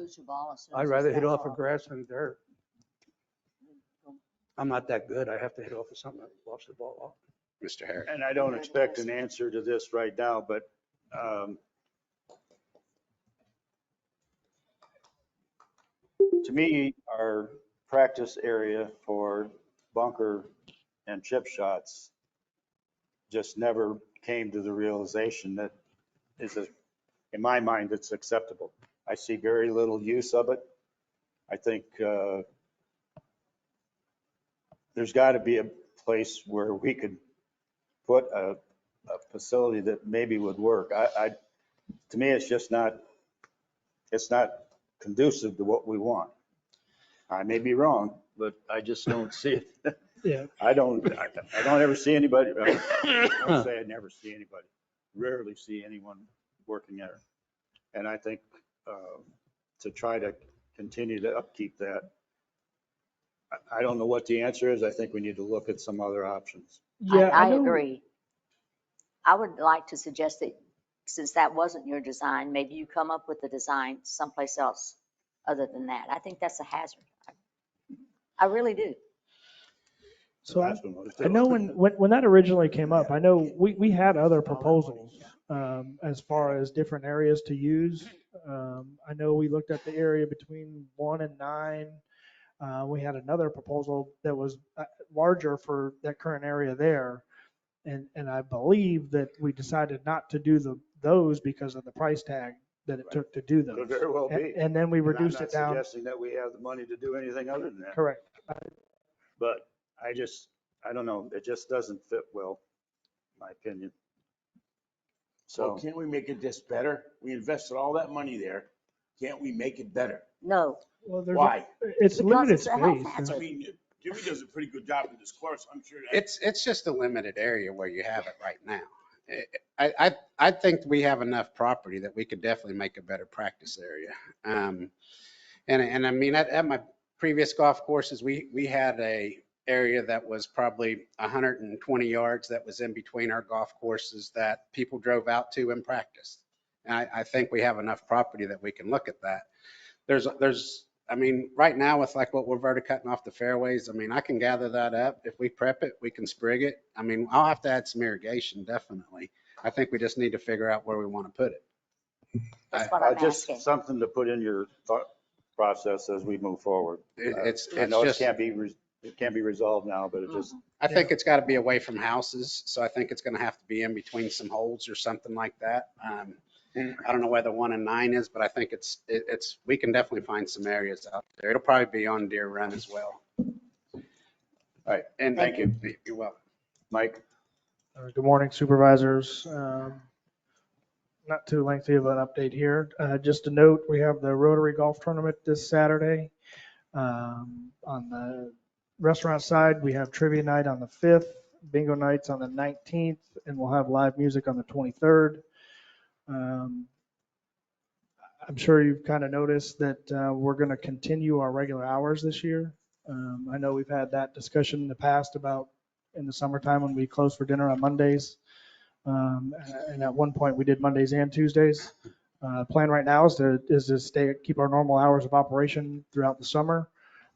I'd rather hit off of grass than dirt. I'm not that good. I have to hit off of something that lofts the ball off. Mr. Herrick. And I don't expect an answer to this right now, but To me, our practice area for bunker and chip shots just never came to the realization that in my mind, it's acceptable. I see very little use of it. I think there's got to be a place where we could put a facility that maybe would work. To me, it's not conducive to what we want. I may be wrong, but I just don't see it. Yeah. I don't ever see anybody, I won't say I never see anybody, rarely see anyone working there. And I think to try to continue to upkeep that, I don't know what the answer is. I think we need to look at some other options. Yeah, I know- agree. I would like to suggest that since that wasn't your design, maybe you come up with a design someplace else other than that. I think that's a hazard. I really do. So That's what I I know when that originally came up, I know we had other proposals as far as different areas to use. I know we looked at the area between 1 and 9. We had another proposal that was larger for that current area there. And I believe that we decided not to do those because of the price tag that it took to do those. Could very well be. And then we And reduced I'm it not down. suggesting that we have the money to do anything other than that. Correct. But I don't know, it just doesn't fit well, in my opinion. So So, can't we make it just better? We invested all that money there. Can't we make it better? No. Well, Why? It's Because limited it's a health space. hazard. I mean, Jimmy does a pretty good job in this course. I'm sure that. It's just a limited area where you have it right now. I think we have enough property that we could definitely make a better practice area. And I mean, at my previous golf courses, we had a area that was probably 120 yards that was in between our golf courses that people drove out to and practiced. And I think we have enough property that we can look at that. I mean, right now with like what we're verticutting off the fairways, I mean, I can gather that up. If we prep it, we can sprig it. I mean, I'll have to add some irrigation, definitely. I think we just need to figure out where we want to put it. That's what I'm just asking. something to put in your thought process as we move forward. It's I know just, it can't be resolved now, but it just, I think it's got to be away from houses. So I think it's going to have to be in between some holes or something like that. I don't know where the 1 and 9 is, but I think we can definitely find some areas out there. It'll probably be on Deer Run as well. all right, And thank you. You're welcome. Mike? Good morning, supervisors. Not too lengthy of an update here. Just a note, we have the Rotary Golf Tournament this Saturday. On the restaurant side, we have trivia night on the 5th, bingo nights on the 19th, and we'll have live music on the 23rd. I'm sure you've kind of noticed that we're going to continue our regular hours this year. I know we've had that discussion in the past about in the summertime when we close for dinner on Mondays. And at one point we did Mondays and Tuesdays. Plan right now is to keep our normal hours of operation throughout the summer.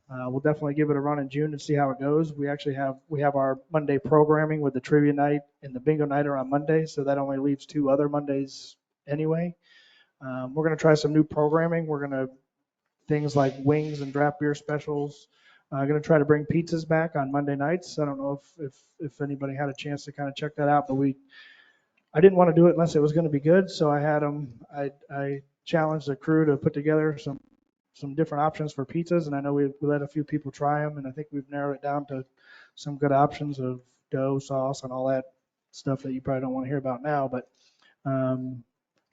We'll definitely give it a run in June and see how it goes. We have our Monday programming with the trivia night and the bingo night are on Monday, so that only leaves 2 other Mondays anyway. We're going to try some new programming. We're going to things like wings and draft beer specials. I'm going to try to bring pizzas back on Monday nights. I don't know if anybody had a chance to kind of check that out, but I didn't want to do it unless it was going to be good. So I challenged the crew to put together some different options for pizzas. And I know we let a few people try them. And I think we've narrowed it down to some good options of dough, sauce, and all that stuff that you probably don't want to hear about now. But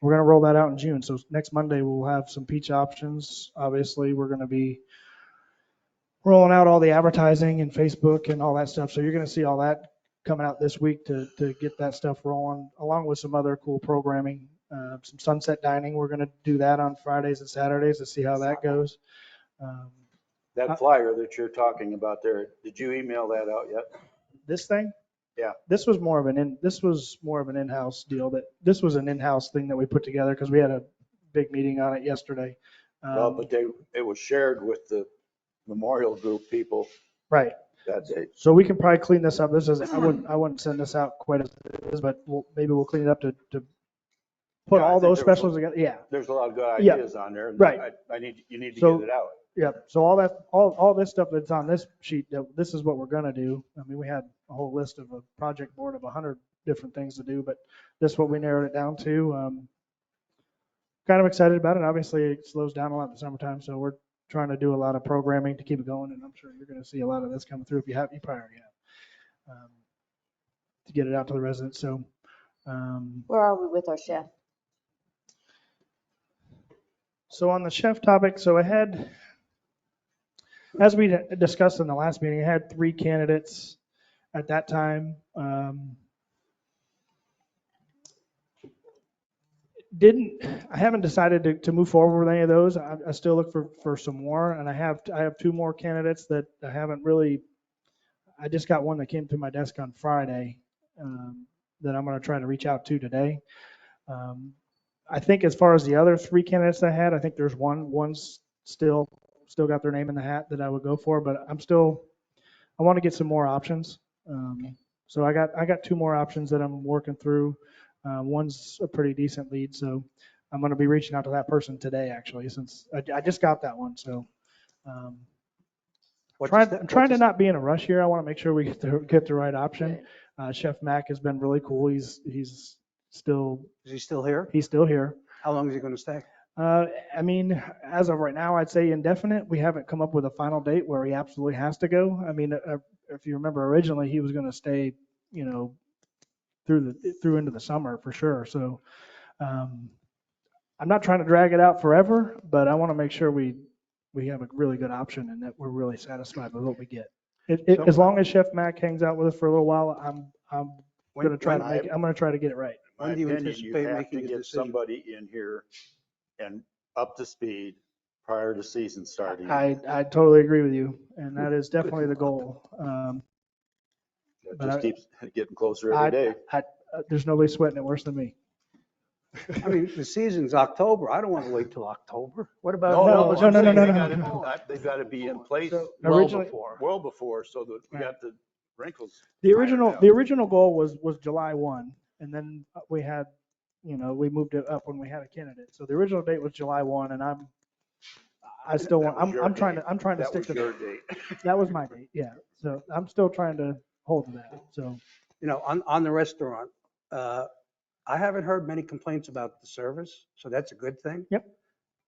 we're going to roll that out in June. So next Monday, we'll have some pizza options. Obviously, we're going to be rolling out all the advertising and Facebook and all that stuff. So you're going to see all that coming out this week to get that stuff rolling, along with some other cool programming. Some sunset dining. We're going to do that on Fridays and Saturdays to see how that goes. That flyer that you're talking about there, did you email that out yet? This thing? Yeah. This was more of an in-house deal. This was an in-house thing that we put together because we had a big meeting on it yesterday. Well, but it was shared with the memorial group people Right. that day. So we can probably clean this up. I wouldn't send this out quite as it is, but maybe we'll clean it up to Yeah, I all think those there was a- specials together, yeah. There's a lot of good Yeah, ideas on there. right. You need to So- get it out. Yep, so all this stuff that's on this sheet, this is what we're gonna do. I mean, we had a whole list of a project board of 100 different things to do, but this is what we narrowed it down to. Kind of excited about it. Obviously, it slows down a lot in the summertime, so we're trying to do a lot of programming to keep it going, and I'm sure you're gonna see a lot of this coming through. If you probably already have, to get it out to the residents, so. Where are we with our chef? So on the chef topic, so I had, as we discussed in the last meeting, I had 3 candidates at that time. I haven't decided to move forward with any of those. I still look for some more, and I have 2 more candidates that I haven't really, I just got one that came to my desk on Friday that I'm going to try to reach out to today. I think as far as the other 3 candidates I had, I think there's one's still got their name in the hat that I would go for, but I want to get some more options. So I got 2 more options that I'm working through. One's a pretty decent lead, so I'm going to be reaching out to that person today, actually, since I just got that one. So I'm trying to not be in a rush here. I want to make sure we get the right option. Chef Mac has been really cool. He's still. Is he still here? He's still here. How long is he going to stay? I mean, as of right now, I'd say indefinite. We haven't come up with a final date where he absolutely has to go. I mean, if you remember originally, he was going to stay, through into the summer for sure. So I'm not trying to drag it out forever, but I want to make sure we have a really good option and that we're really satisfied with what we get. As long as Chef Mac hangs out with us for a little while, I'm going to try to get it right. My opinion, you have to get somebody in here and up to speed prior to season starting. I totally agree with you, and that is definitely the goal. It just keeps getting closer every day. There's nobody sweating it worse than me. I mean, the season's October. I don't want to wait till October. What about? No. They've got to be in place well before, so that we got the wrinkles. The original goal was July 1, and then we had, we moved it up when we had a candidate. So the original date was July 1, and I'm trying to stick to your date. That was my date, yeah. So I'm still trying to hold to that. So on the restaurant, I haven't heard many complaints about the service, so that's a good thing. Yep.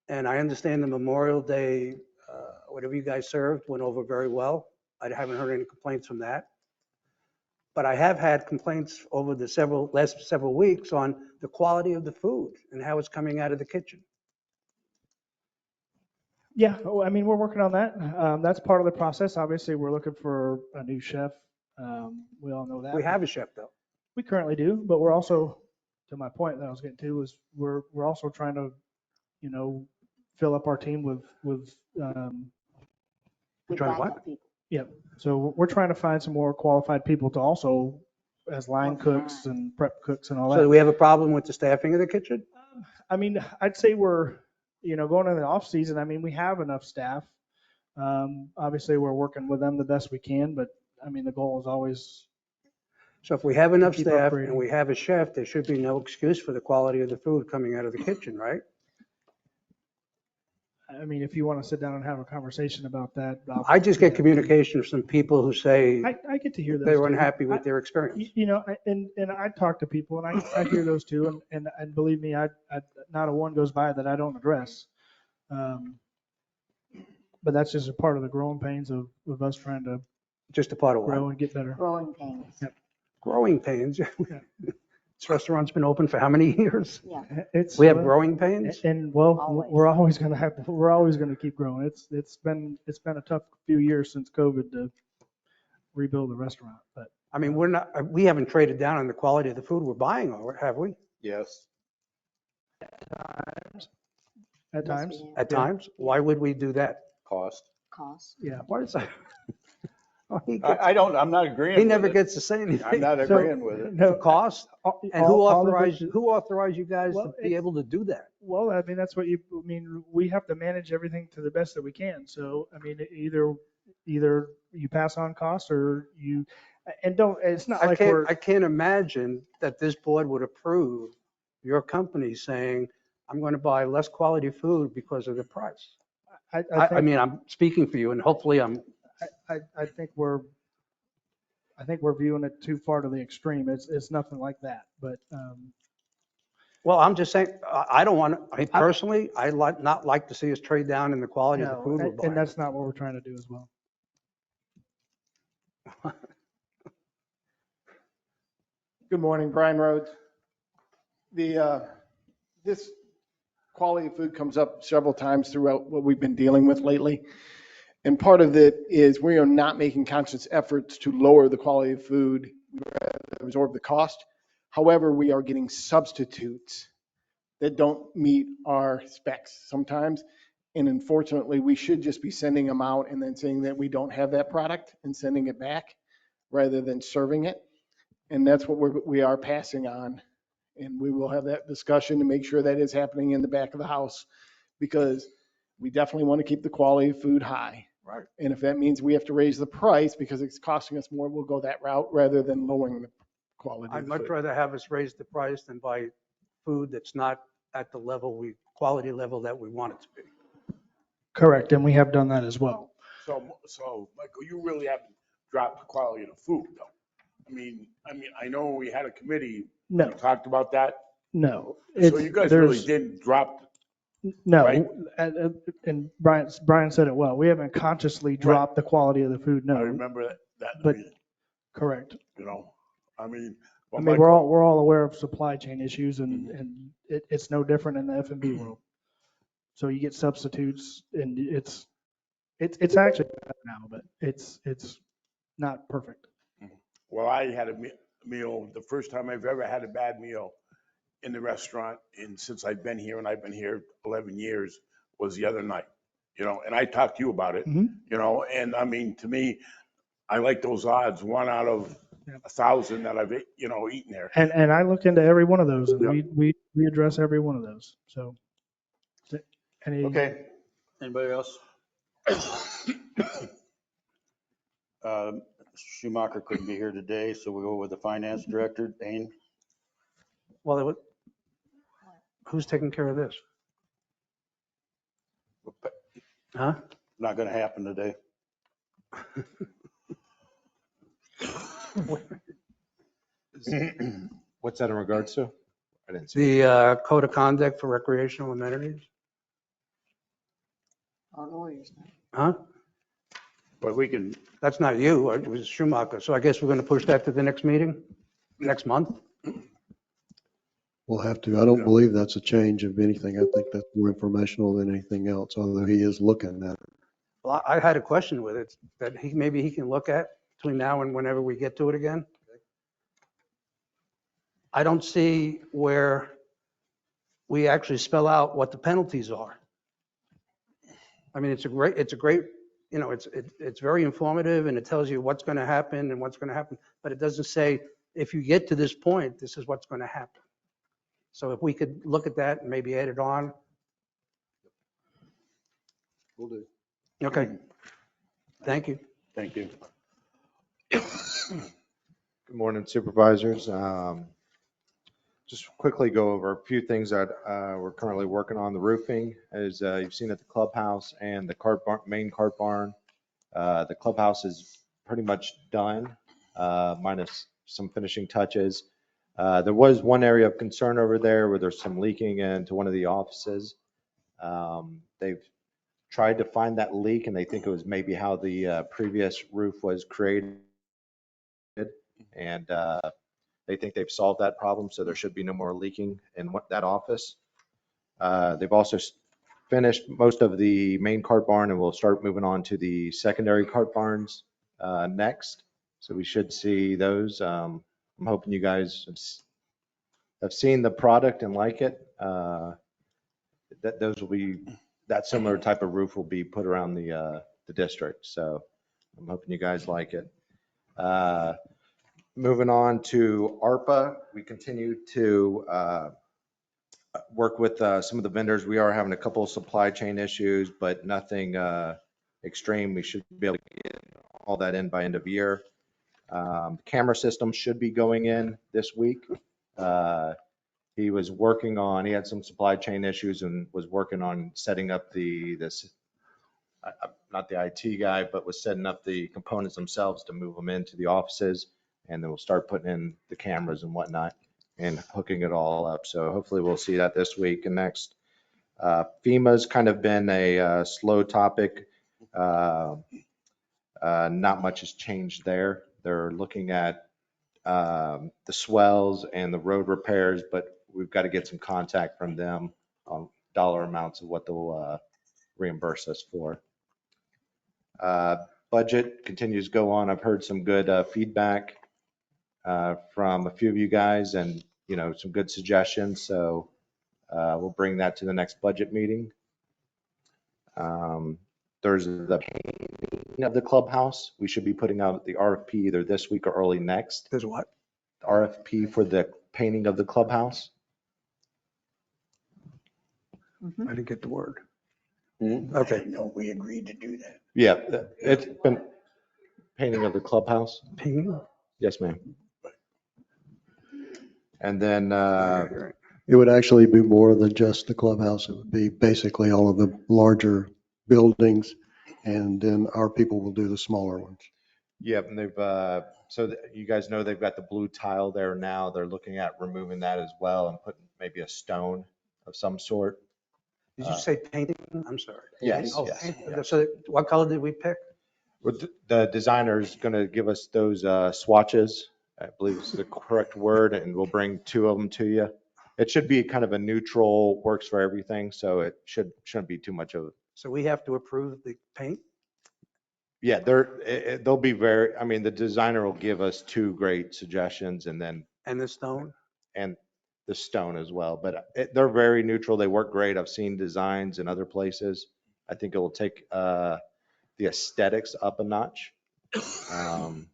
And I understand the Memorial Day, whatever you guys served went over very well. I haven't heard any complaints from that. But I have had complaints over the last several weeks on the quality of the food and how it's coming out of the kitchen. Yeah, I mean, we're working on that. That's part of the process. Obviously, we're looking for a new chef. We all know that. We have a chef though. We currently do, but we're also, to my point that I was getting to, is we're also trying to, fill up our team with trying what? Yeah. So we're trying to find some more qualified people to also as line cooks and prep cooks and all that. So do we have a problem with the staffing of the kitchen? I mean, I'd say we're, going into the off season, I mean, we have enough staff. Obviously we're working with them the best we can, but I mean, the goal is always. So if we have enough keep staff upgrading. and we have a chef, there should be no excuse for the quality of the food coming out of the kitchen, right? I mean, if you want to sit down and have a conversation about that. I just get communication from some people who say I get to hear those they were too. unhappy with their experience. And I talk to people and I hear those too. And believe me, I not a one goes by that I don't address. But that's just a part of the growing pains of us trying to just a part of grow and get better. Growing pains. Yep. Growing pains. This restaurant's been open for how many years? Yeah. We have growing pains? And we're always going to keep growing. It's been a tough few years since COVID to rebuild the restaurant. But I mean, we haven't traded down on the quality of the food we're buying, have we? Yes. At times. At times? Why would we do that? Cost. Yeah. What is that? I'm not agreeing. He never with it. gets to say anything. I'm not agreeing with it. No, cost? And who authorized you guys Well, to be able to do that? Well, I mean, that's what we have to manage everything to the best that we can. So, I mean, either you pass on costs or it's not like I can't imagine that this board would approve your company saying, I'm going to buy less quality food because of the price. I I think, mean, I'm speaking for you and hopefully I think we're viewing it too far to the extreme. It's nothing like that, but, well, I'm just saying, I don't want, I personally, I not like to see us trade down in the quality of the no, food we're and buying. that's not what we're trying to do as well. Good morning, Brian Rhodes. This quality of food comes up several times throughout what we've been dealing with lately. And part of it is we are not making conscious efforts to lower the quality of food, absorb the cost. However, we are getting substitutes that don't meet our specs sometimes. And unfortunately, we should just be sending them out and then saying that we don't have that product and sending it back rather than serving it. And that's what we are passing on. And we will have that discussion to make sure that is happening in the back of the house, because we definitely want to keep the quality of food high. Right. And if that means we have to raise the price because it's costing us more, we'll go that route rather than lowering the quality. I'd much rather have us raise the price than buy food that's not at the level quality level that we want it to be. Correct, and we have done that as well. So Michael, you really haven't dropped the quality of the food though. I know we had a committee. No. We talked about that. No. So you guys really didn't drop. No, right? and Brian said it well. We haven't consciously dropped the quality of the food, no. I remember that. But, correct. Well, we're all aware of supply chain issues, and it's no different in the F&B world. So you get substitutes, and it's actually better now, but it's not perfect. Well, I had a meal, the first time I've ever had a bad meal in the restaurant, and since I've been here, and I've been here 11 years, was the other night, and I talked to you about it, and to me, I like those odds, 1 out of 1,000 that I've, eaten there. And I look into every one of those, and we address every one of those. So, Okay. Anybody else? Schumacher couldn't be here today, so we'll go with the finance director, Dane. Well, who's taking care of this? Huh? Not going to happen today. What's that in regards to? I didn't see. The code of conduct for recreational amenities? Our lawyers. Huh? But we can. That's not you, it was Schumacher. So I guess we're going to push that to the next meeting, next month? We'll have to. I don't believe that's a change of anything. I think that's more informational than anything else, although he is looking at it. Well, I had a question with it that maybe he can look at between now and whenever we get to it again. I don't see where we actually spell out what the penalties are. I mean, it's a great, it's very informative and it tells you what's going to happen and what's going to happen, but it doesn't say, if you get to this point, this is what's going to happen. So if we could look at that and maybe add it on. Will do. Okay. Thank you. Thank you. Good morning, supervisors. Just quickly go over a few things that we're currently working on. The roofing, as you've seen at the clubhouse and the main cart barn. The clubhouse is pretty much done, minus some finishing touches. There was one area of concern over there where there's some leaking into one of the offices. They've tried to find that leak, and they think it was maybe how the previous roof was created. And they think they've solved that problem, so there should be no more leaking in that office. They've also finished most of the main cart barn, and we'll start moving on to the secondary cart barns next. So we should see those. I'm hoping you guys have seen the product and like it. That similar type of roof will be put around the district. So I'm hoping you guys like it. Moving on to ARPA, we continue to work with some of the vendors. We are having a couple of supply chain issues, but nothing extreme. We should be able to get all that in by end of year. Camera system should be going in this week. He was working on, he had some supply chain issues and was working on setting up not the IT guy, but was setting up the components themselves to move them into the offices. And then we'll start putting in the cameras and whatnot and hooking it all up. So hopefully we'll see that this week and next. FEMA's kind of been a slow topic. Not much has changed there. They're looking at the swells and the road repairs, but we've got to get some contact from them on dollar amounts of what they'll reimburse us for. Budget continues to go on. I've heard some good feedback from a few of you guys and, some good suggestions. So we'll bring that to the next budget meeting. There's the painting of the clubhouse. We should be putting out the RFP either this week or early next. There's what? The RFP for the painting of the clubhouse. I didn't get the word. Okay. No, we agreed to do that. Yeah, it's been painting of the clubhouse. Painting? Yes, ma'am. And then It would actually be more than just the clubhouse. It would be basically all of the larger buildings, and then our people will do the smaller ones. yeah, and they've you guys know they've got the blue tile there now. They're looking at removing that as well and putting maybe a stone of some sort. Did you say painting? I'm sorry. Yes, Oh, yes, painting. yes. So what color did we pick? The designer's going to give us those swatches, I believe is the correct word, and we'll bring 2 of them to you. It should be kind of a neutral, works for everything, so it shouldn't be too much of it. So we have to approve the paint? Yeah, they'll be the designer will give us 2 great suggestions and then. And the stone? And the stone as well, but they're very neutral. They work great. I've seen designs in other places. I think it will take the aesthetics up a notch from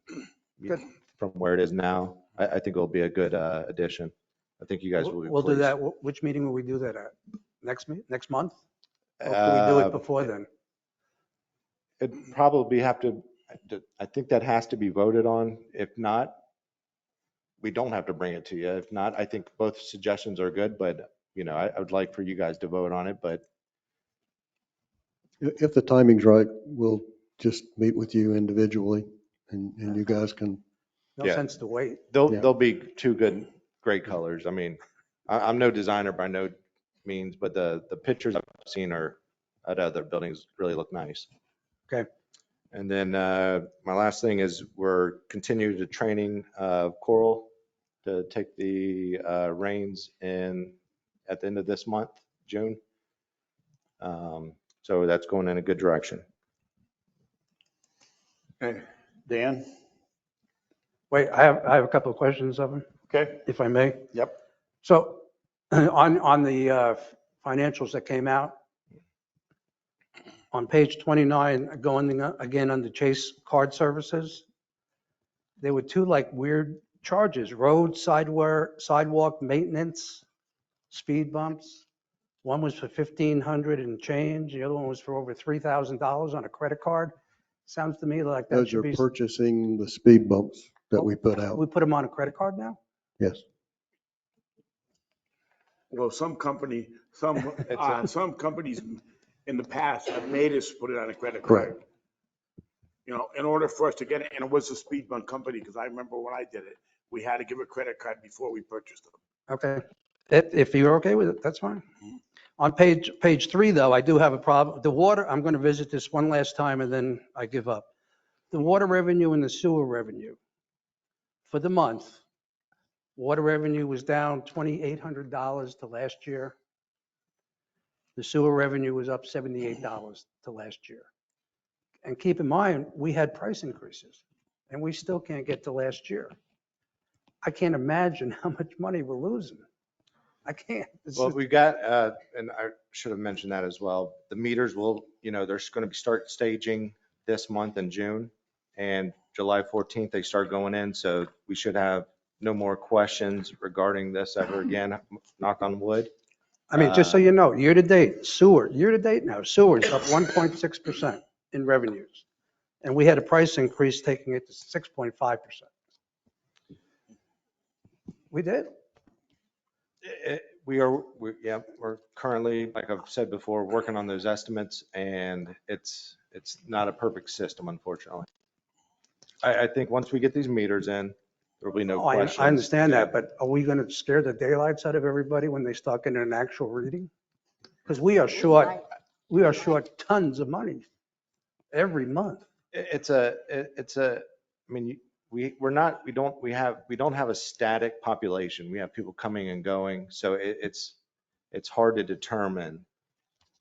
where it is now. I think it'll be a good addition. I think you guys will be We'll do pleased. that. Which meeting will we do that at? Next month? Or can we do it before then? It'd probably I think that has to be voted on. If not, we don't have to bring it to you. If not, I think both suggestions are good, but I would like for you guys to vote on it, but. If the timing's right, we'll just meet with you individually and you guys can. No Yeah. sense to wait. They'll be 2 great colors. I mean, I'm no designer by no means, but the pictures I've seen at other buildings really look nice. Okay. And then my last thing is we're continuing to training Coral to take the reins at the end of this month, June. So that's going in a good direction. Okay, Dan? Wait, I have a couple of questions of him. Okay. If I may. Yep. So on the financials that came out, on page 29, going again under Chase Card Services, there were 2 weird charges: road, sidewalk maintenance, speed bumps. One was for $1,500 and change. The other one was for over $3,000 on a credit card. Sounds to me like that Those should are be. purchasing the speed bumps that we put out. We put them on a credit card now? Yes. Well, some companies in the past have made us put it on a credit card. Correct. In order for us to get it, and it was a speed bump company, because I remember when I did it, we had to give a credit card before we purchased them. Okay. If you're okay with it, that's fine. On page 3, though, I do have a problem. The water, I'm going to visit this one last time and then I give up. The water revenue and the sewer revenue. For the month, water revenue was down $2,800 to last year. The sewer revenue was up $78 to last year. And keep in mind, we had price increases and we still can't get to last year. I can't imagine how much money we're losing. I can't. Well, we've got, and I should have mentioned that as well. The meters will, they're going to start staging this month in June, and July 14th, they start going in. So we should have no more questions regarding this ever again, knock on wood. I mean, just so you know, year to date now, sewer is up 1.6% in revenues. And we had a price increase taking it to 6.5%. We did. We're currently, like I've said before, working on those estimates, and it's not a perfect system, unfortunately. I think once we get these meters in, there'll be no Oh, questions. I understand that, but are we going to scare the daylights out of everybody when they start getting an actual reading? Because we are short tons of money every month. I mean, we don't have a static population. We have people coming and going. So it's hard to determine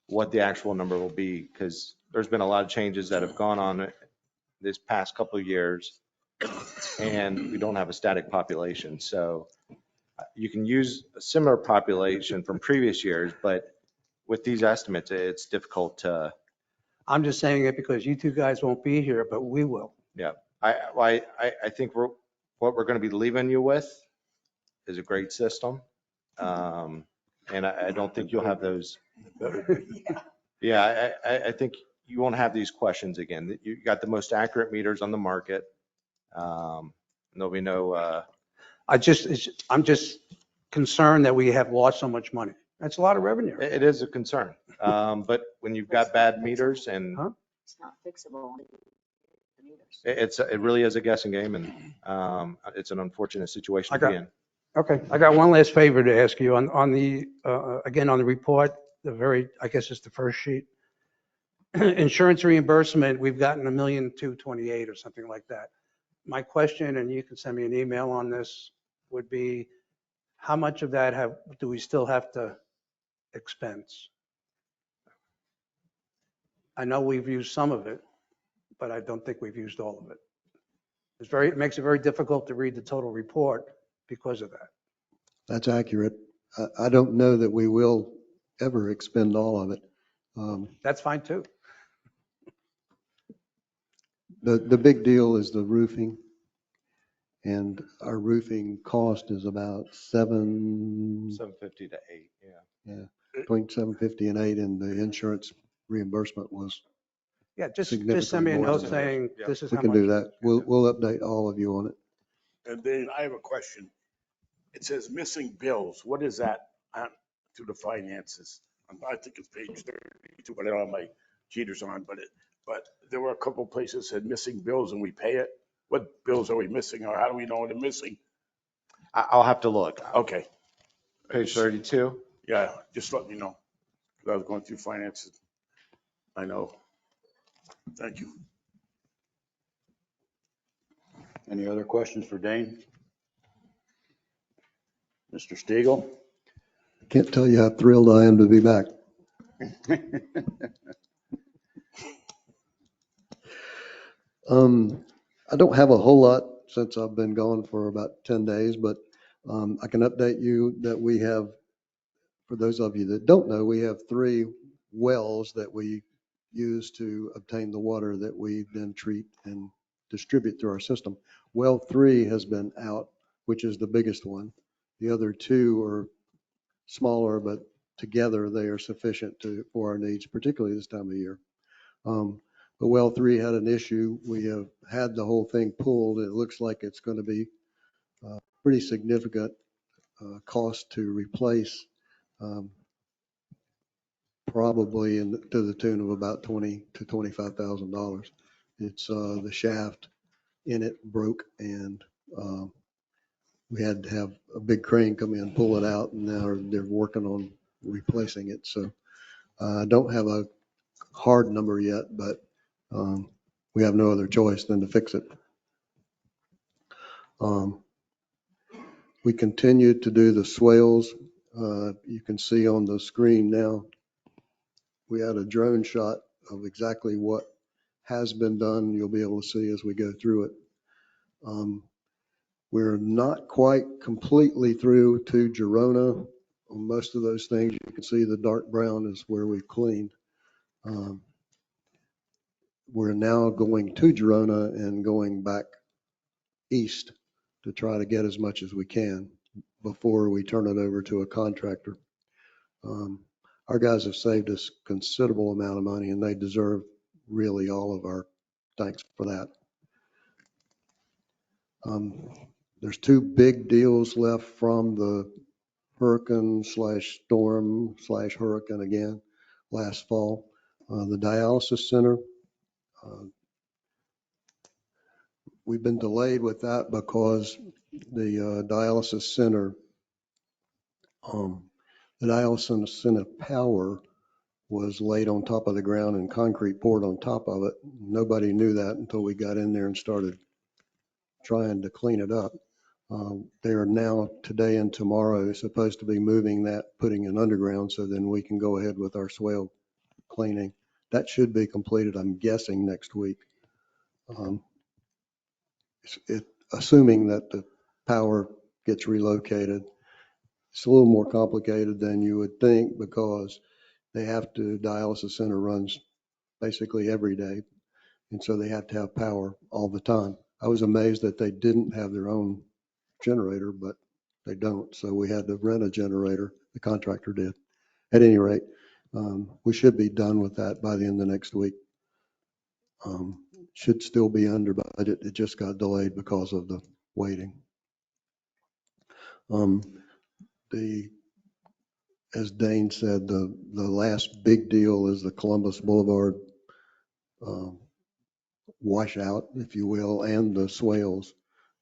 what the actual number will be because there's been a lot of changes that have gone on this past couple of years and we don't have a static population. So you can use a similar population from previous years, but with these estimates, it's difficult to. I'm just saying it because you two guys won't be here, but we will. Yeah, I think what we're going to be leaving you with is a great system. And I don't think you'll have those. Yeah, I think you won't have these questions again. You got the most accurate meters on the market. There'll be no. I'm just concerned that we have lost so much money. That's a lot of revenue. It is a concern. But when you've got bad meters and It's not fixable. it really is a guessing game and it's an unfortunate situation to be in. Okay, I got one last favor to ask you on the, again, on the report, I guess it's the first sheet. Insurance reimbursement, we've gotten $1,228,000 or something like that. My question, and you can send me an email on this, would be how much of that do we still have to expense? I know we've used some of it, but I don't think we've used all of it. It makes it very difficult to read the total report because of that. That's accurate. I don't know that we will ever expend all of it. That's fine too. The big deal is the roofing. And our roofing cost is about 750 to 8, yeah, between 750 and 8, and the insurance reimbursement was just send me a significantly more note than that. saying this is We how can much. do that. We'll update all of you on it. And then I have a question. It says missing bills. What is that to the finances? I think it's page 32, but I don't have my cheaters on, but there were a couple places that said missing bills and we pay it. What bills are we missing or how do we know they're missing? I'll have to look. Okay. Page 32. Yeah, just let me know. 'Cause I was going through finances. I know. Thank you. Any other questions for Dane? Mr. Stiegel? I can't tell you how thrilled I am to be back. I don't have a whole lot since I've been gone for about 10 days, but I can update you that we have, for those of you that don't know, we have 3 wells that we use to obtain the water that we then treat and distribute through our system. Well 3 has been out, which is the biggest one. The other 2 are smaller, but together they are sufficient for our needs, particularly this time of year. But well 3 had an issue. We have had the whole thing pulled. It looks like it's going to be pretty significant cost to replace, probably to the tune of about $20,000 to $25,000. It's the shaft in it broke, and we had to have a big crane come in, pull it out, and now they're working on replacing it. So I don't have a hard number yet, but we have no other choice than to fix it. We continue to do the swales. You can see on the screen now, we had a drone shot of exactly what has been done. You'll be able to see as we go through it. We're not quite completely through to Girona on most of those things. You can see the dark brown is where we cleaned. We're now going to Girona and going back east to try to get as much as we can before we turn it over to a contractor. Our guys have saved us considerable amount of money, and they deserve really all of our thanks for that. There's 2 big deals left from the hurricane slash storm slash hurricane again last fall. The dialysis center, we've been delayed with that because the dialysis center, power was laid on top of the ground and concrete poured on top of it. Nobody knew that until we got in there and started trying to clean it up. They are now, today and tomorrow, supposed to be moving that, putting it underground, so then we can go ahead with our swale cleaning. That should be completed, I'm guessing, next week. Assuming that the power gets relocated. It's a little more complicated than you would think because dialysis center runs basically every day. And so they have to have power all the time. I was amazed that they didn't have their own generator, but they don't. So we had to rent a generator. The contractor did. At any rate, we should be done with that by the end of next week. Should still be under budget. It just got delayed because of the waiting. As Dane said, the last big deal is the Columbus Boulevard washout, if you will, and the swales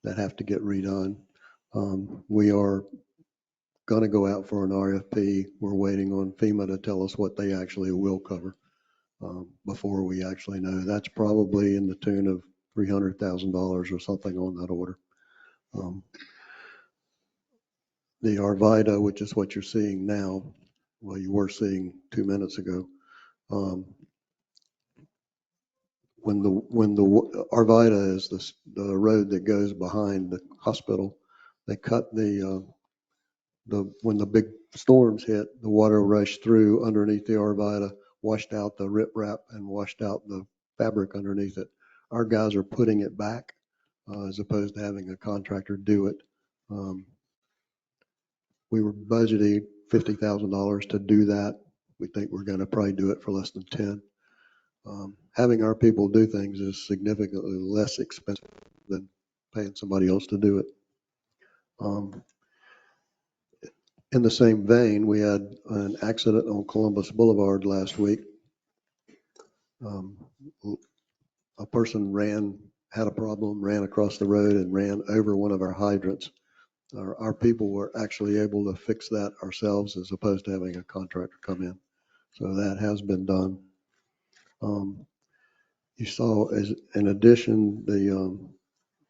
that have to get redone. We are going to go out for an RFP. We're waiting on FEMA to tell us what they actually will cover before we actually know. That's probably in the tune of $300,000 or something on that order. The Arvida, which is what you're seeing now, well, you were seeing 2 minutes ago. When the Arvida is the road that goes behind the hospital, they cut when the big storms hit, the water rushed through underneath the Arvida, washed out the riprap and washed out the fabric underneath it. Our guys are putting it back as opposed to having a contractor do it. We were budgeting $50,000 to do that. We think we're going to probably do it for less than 10. Having our people do things is significantly less expensive than paying somebody else to do it. In the same vein, we had an accident on Columbus Boulevard last week. A person had a problem, ran across the road and ran over one of our hydrants. Our people were actually able to fix that ourselves as opposed to having a contractor come in. So that has been done. You saw, in addition, the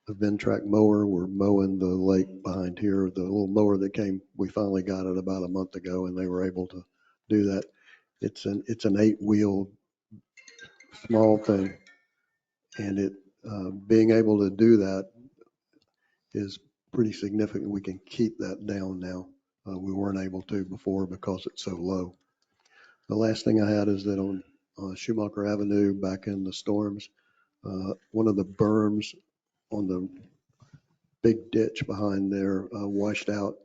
Ventrac mower, we're mowing the lake behind here. The little mower that came, we finally got it about a month ago, and they were able to do that. It's an 8-wheel small thing, and being able to do that is pretty significant. We can keep that down now. We weren't able to before because it's so low. The last thing I had is that on Schumacher Avenue, back in the storms, one of the berms on the big ditch behind there washed out,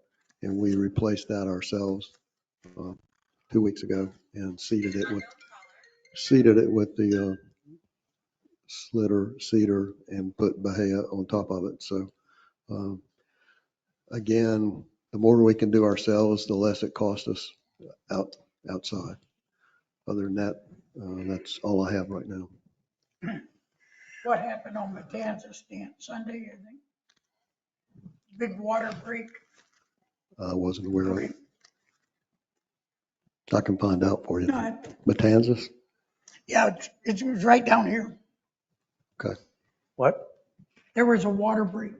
and we replaced that ourselves 2 weeks ago and seeded it with the cedar and put bahia on top of it. So again, the more we can do ourselves, the less it costs us outside. Other than that, that's all I have right now. What happened on Matanzas Sunday, I think? Big water break. I wasn't aware of it. I can find out for you. No, Matanzas? Yeah, it was right down here. Okay. What? There was a water break.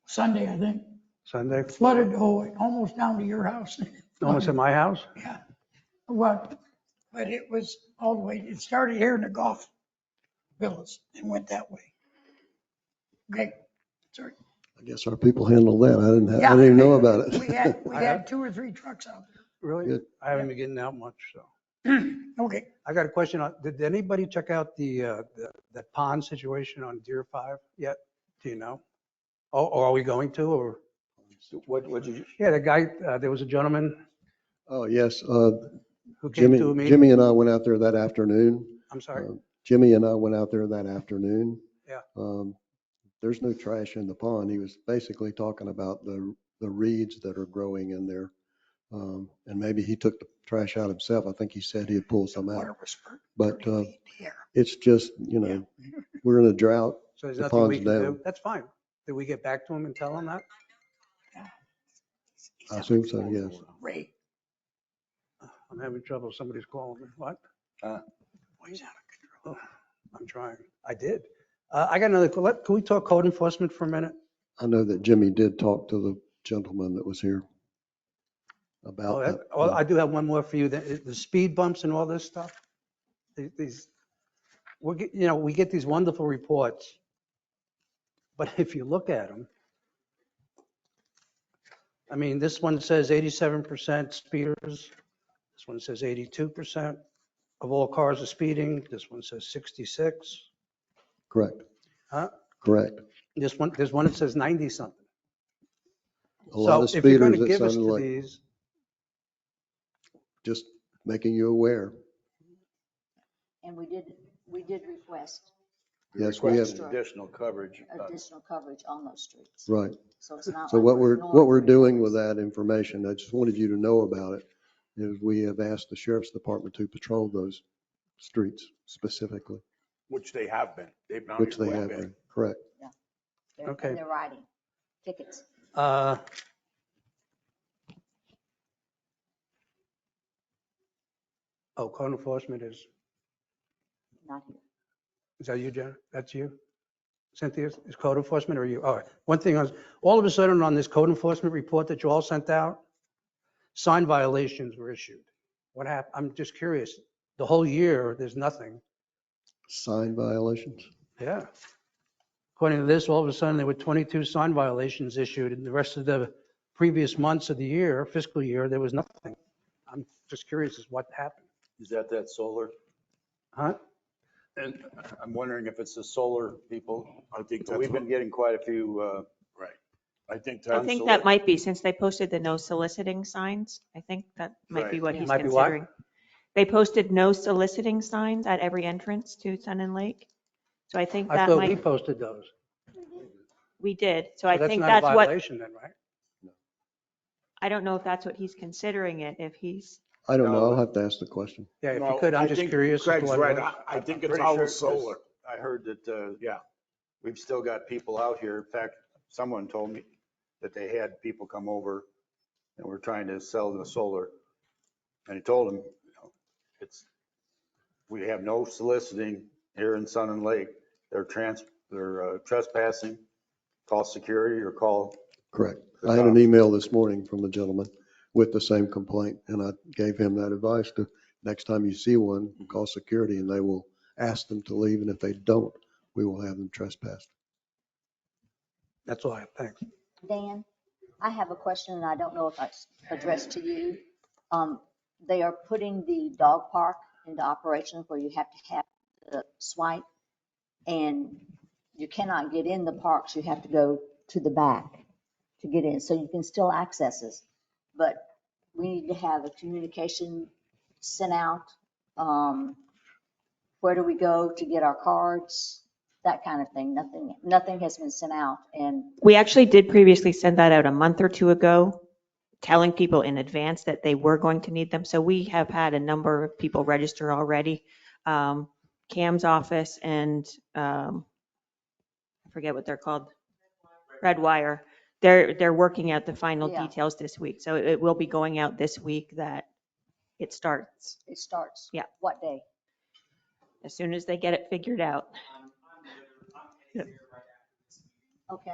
Sunday, I think. Sunday? Flooded, almost down to your house. Almost at my house? Yeah. Well, but it was all the way, it started here in the Gulf Villas and went that way. Okay, sorry. I guess our people handled that. I didn't even know about it. We had 2 or 3 trucks out there. Really? Good. I haven't been getting out much, so. Okay. I got a question. Did anybody check out the pond situation on Deer 5 yet? Do you know? Oh, or are we going to, or? What did you? Yeah, the guy, there was a gentleman Oh, yes. who came to a meeting. Jimmy and I went out there that afternoon. I'm sorry? Jimmy and I went out there that afternoon. Yeah. There's no trash in the pond. He was basically talking about the the reeds that are growing in there. And maybe he took the trash out himself. I think he said he'd pull some out. But it's just, you know, we're in a drought. So there's The nothing we pond's can down. do. That's fine. Did we get back to him and tell him that? I assume so, yes. Ray. I'm having trouble. Somebody's calling me. What? Oh, he's out of control. I'm trying. I did. I got another, can we talk code enforcement for a minute? I know that Jimmy did talk to the gentleman that was here Oh, about that. well, I do have one more for you. The speed bumps and all this stuff. These, we get these wonderful reports, but if you look at them, I mean, this one says 87% speeders. This one says 82% of all cars are speeding. This one says 66. Correct. Huh? Correct. There's one that says 90 something. A lot of So if you're going speeders, to it give us sounded to like, these, just making you aware. And we did request Yes, we have. Additional coverage. additional coverage on those streets. Right. So it's not So like what we're we're ignoring doing with that information, I just wanted you to know about it, is we have asked the sheriff's department to patrol those streets specifically, Which they have been. They've been out which here they quite a have bit. been, correct. Okay. And they're writing tickets. code enforcement is Not here. that you, Jen? That's you? Cynthia, is code enforcement or you? All right. One thing is, all of a sudden on this code enforcement report that you all sent out, sign violations were issued. What happened? I'm just curious. The whole year, there's nothing. Sign violations? Yeah. According to this, all of a sudden there were 22 sign violations issued, and the rest of the previous months of the year, fiscal year, there was nothing. I'm just curious as what happened. Is that solar? Huh? And I'm wondering if it's the solar people. I think that's We've been getting quite a few, right. I think I that's, think that might be, since they posted the no soliciting signs, I think that might be Right. what Yeah. he's Might be what? considering. They posted no soliciting signs at every entrance to Sun and Lake. So I think I that thought we might, posted those. we did. So So I that's think not a that's what, violation then, right? I don't know if that's what he's considering it, if he's, I don't know. No. I'll have to ask the question. Yeah, if you no, could, I'm I just think curious as to Craig's what it right. was. I think I'm it's pretty all sure solar. I heard that, Yeah. we've still got people out here. In fact, someone told me that they had people come over and were trying to sell the solar. And he told them, we have no soliciting here in Sun and Lake. They're trespassing, call security or call. Correct. the I had an cops. email this morning from a gentleman with the same complaint, and I gave him that advice to, next time you see one, call security and they will ask them to leave, and if they don't, we will have them trespassed. That's all I have. Thanks. Dan, I have a question and I don't know if it's addressed to you. They are putting the dog park into operation where you have to have the swipe and you cannot get in the parks. You have to go to the back to get in. So you can still access this, but we need to have a communication sent out. Where do we go to get our cards? That kind of thing. Nothing has been sent out. And we actually did previously send that out a month or two ago, telling people in advance that they were going to need them. So we have had a number of people register already. Cam's office and I forget what they're called. Redwire. They're working out the final Yeah. details this week. So it will be going out this week that it starts. it starts. Yeah. What day? As soon as they get it figured out. Okay.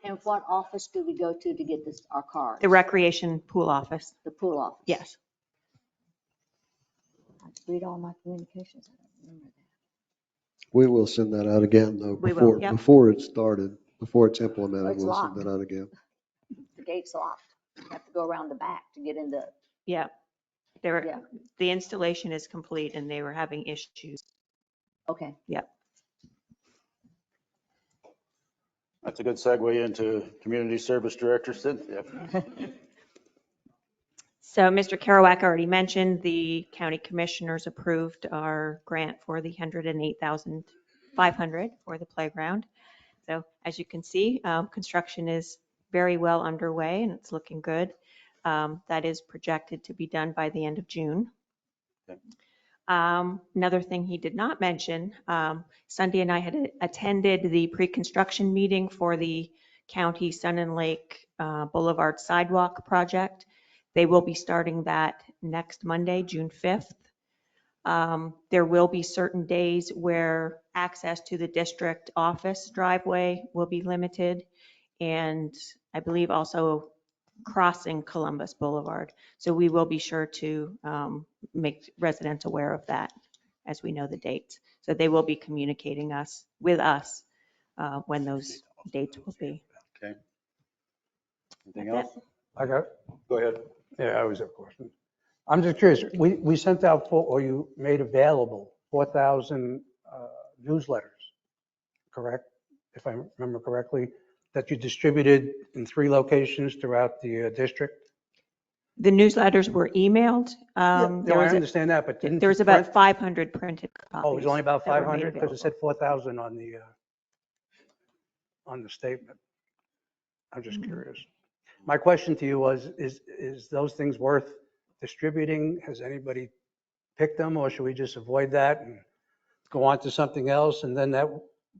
And what office do we go to get this, our cards? The recreation pool office. The pool office? Yes. I read all my communications. I don't remember that. We will send that out again, though, We will, yep. before it's started, before it's implemented, It's we'll locked. send that out again. The gate's locked. You have to go around the back to get in the, Yeah. Yeah. The installation is complete and they were having issues. okay. Yeah. That's a good segue into Community Service Director Cynthia. So Mr. Kerouac already mentioned the county commissioners approved our grant for the 108,500 for the playground. So as you can see, construction is very well underway and it's looking good. That is projected to be done by the end of June. Another thing he did not mention, Sunday and I had attended the pre-construction meeting for the county Sun and Lake Boulevard sidewalk project. They will be starting that next Monday, June 5th. There will be certain days where access to the district office driveway will be limited, and I believe also crossing Columbus Boulevard. So we will be sure to make residents aware of that as we know the dates. So they will be communicating with us when those dates will be. Okay. Anything That's else? I got, Go ahead. yeah, I always have questions. I'm just curious, we sent out, or you made available 4,000 newsletters, correct? If I remember correctly, that you distributed in 3 locations throughout the district? The newsletters were emailed. No, I understand that, but didn't There was you about print? 500 printed copies. Oh, it was only about that were made 500? Because it said available. 4,000 on the statement. I'm just Mm-hmm. curious. My question to you was, is those things worth distributing? Has anybody picked them, or should we just avoid that and go on to something else? And then that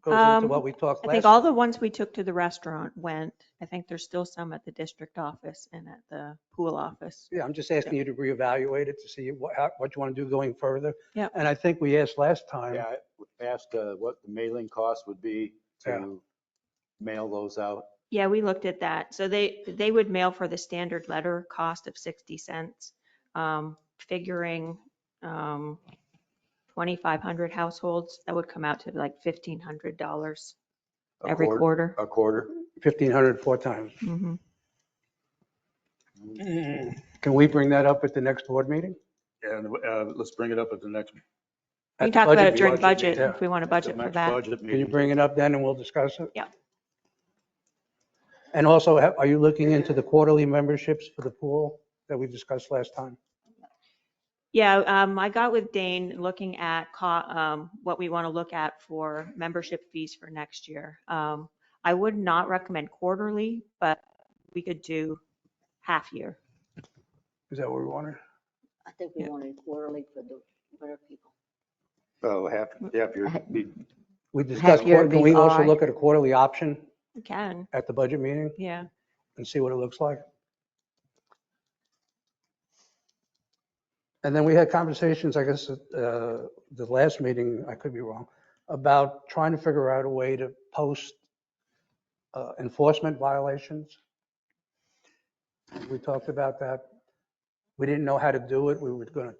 goes into what we talked I last think all time. the ones we took to the restaurant went. I think there's still some at the district office and at the pool office. Yeah, I'm just asking you to reevaluate it to see what you want to do going further. Yeah. And I think we asked last time. Yeah, I asked what the mailing cost would be Yeah. to mail those out. Yeah, we looked at that. So they would mail for the standard letter cost of 60 cents, figuring 2,500 households, that would come out to like $1,500 every quarter. A quarter. 1,500 4 times. Mm-hmm. Can we bring that up at the next board meeting? And let's bring it up at the next. We can talk about it during budget meeting. if we want to budget for that. Can you bring it up then and we'll discuss it? Yeah. And also, are you looking into the quarterly memberships for the pool that we discussed last time? Yeah, I got with Dane looking at what we want to look at for membership fees for next year. I would not recommend quarterly, but we could do half year. Is that what we wanted? I think we wanted quarterly for the winter people. Oh, half year. We discussed, year can we also before. look at a quarterly option We can, at the budget meeting yeah. and see what it looks like? And then we had conversations, I guess, at the last meeting, I could be wrong, about trying to figure out a way to post enforcement violations. We talked about that. We didn't know how to do it. We were going to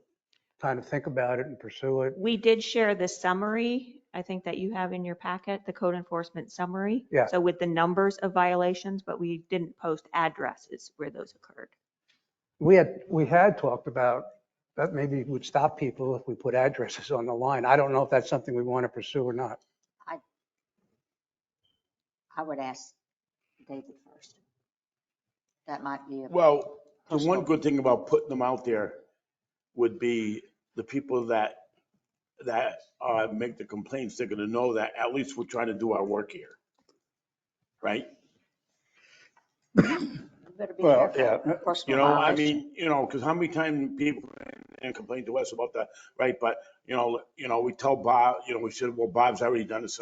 kind of think about it and pursue it. We did share the summary, I think that you have in your packet, the code enforcement summary. Yeah. So with the numbers of violations, but we didn't post addresses where those occurred. We had talked about that maybe would stop people if we put addresses on the line. I don't know if that's something we want to pursue or not. I would ask David first. That might be a. Well, the personal- one good thing about putting them out there would be the people that make the complaints, they're gonna know that at least we're trying to do our work here. Right? Better be Well, careful. yeah. Personal You know, I violation. mean, you know, because how many times people and complain to us about that, right? But, you know, we tell Bob, we said, well, Bob's already done this,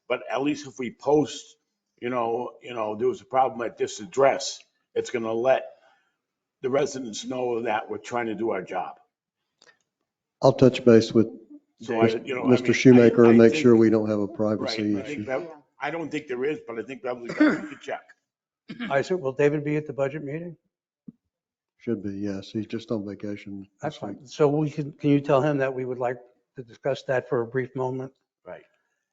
but at least if we post, there was a problem at this address, it's gonna let the residents know that we're trying to do our job. I'll touch base with So I, Mr. Shoemaker and make sure we don't have a Right, privacy I think issue. that, I don't think there is, but I think that we could check. I assume, will David be at the budget meeting? Should be, yes. He's just on vacation. That's this week. fine. So can you tell him that we would like to discuss that for a brief moment? Right.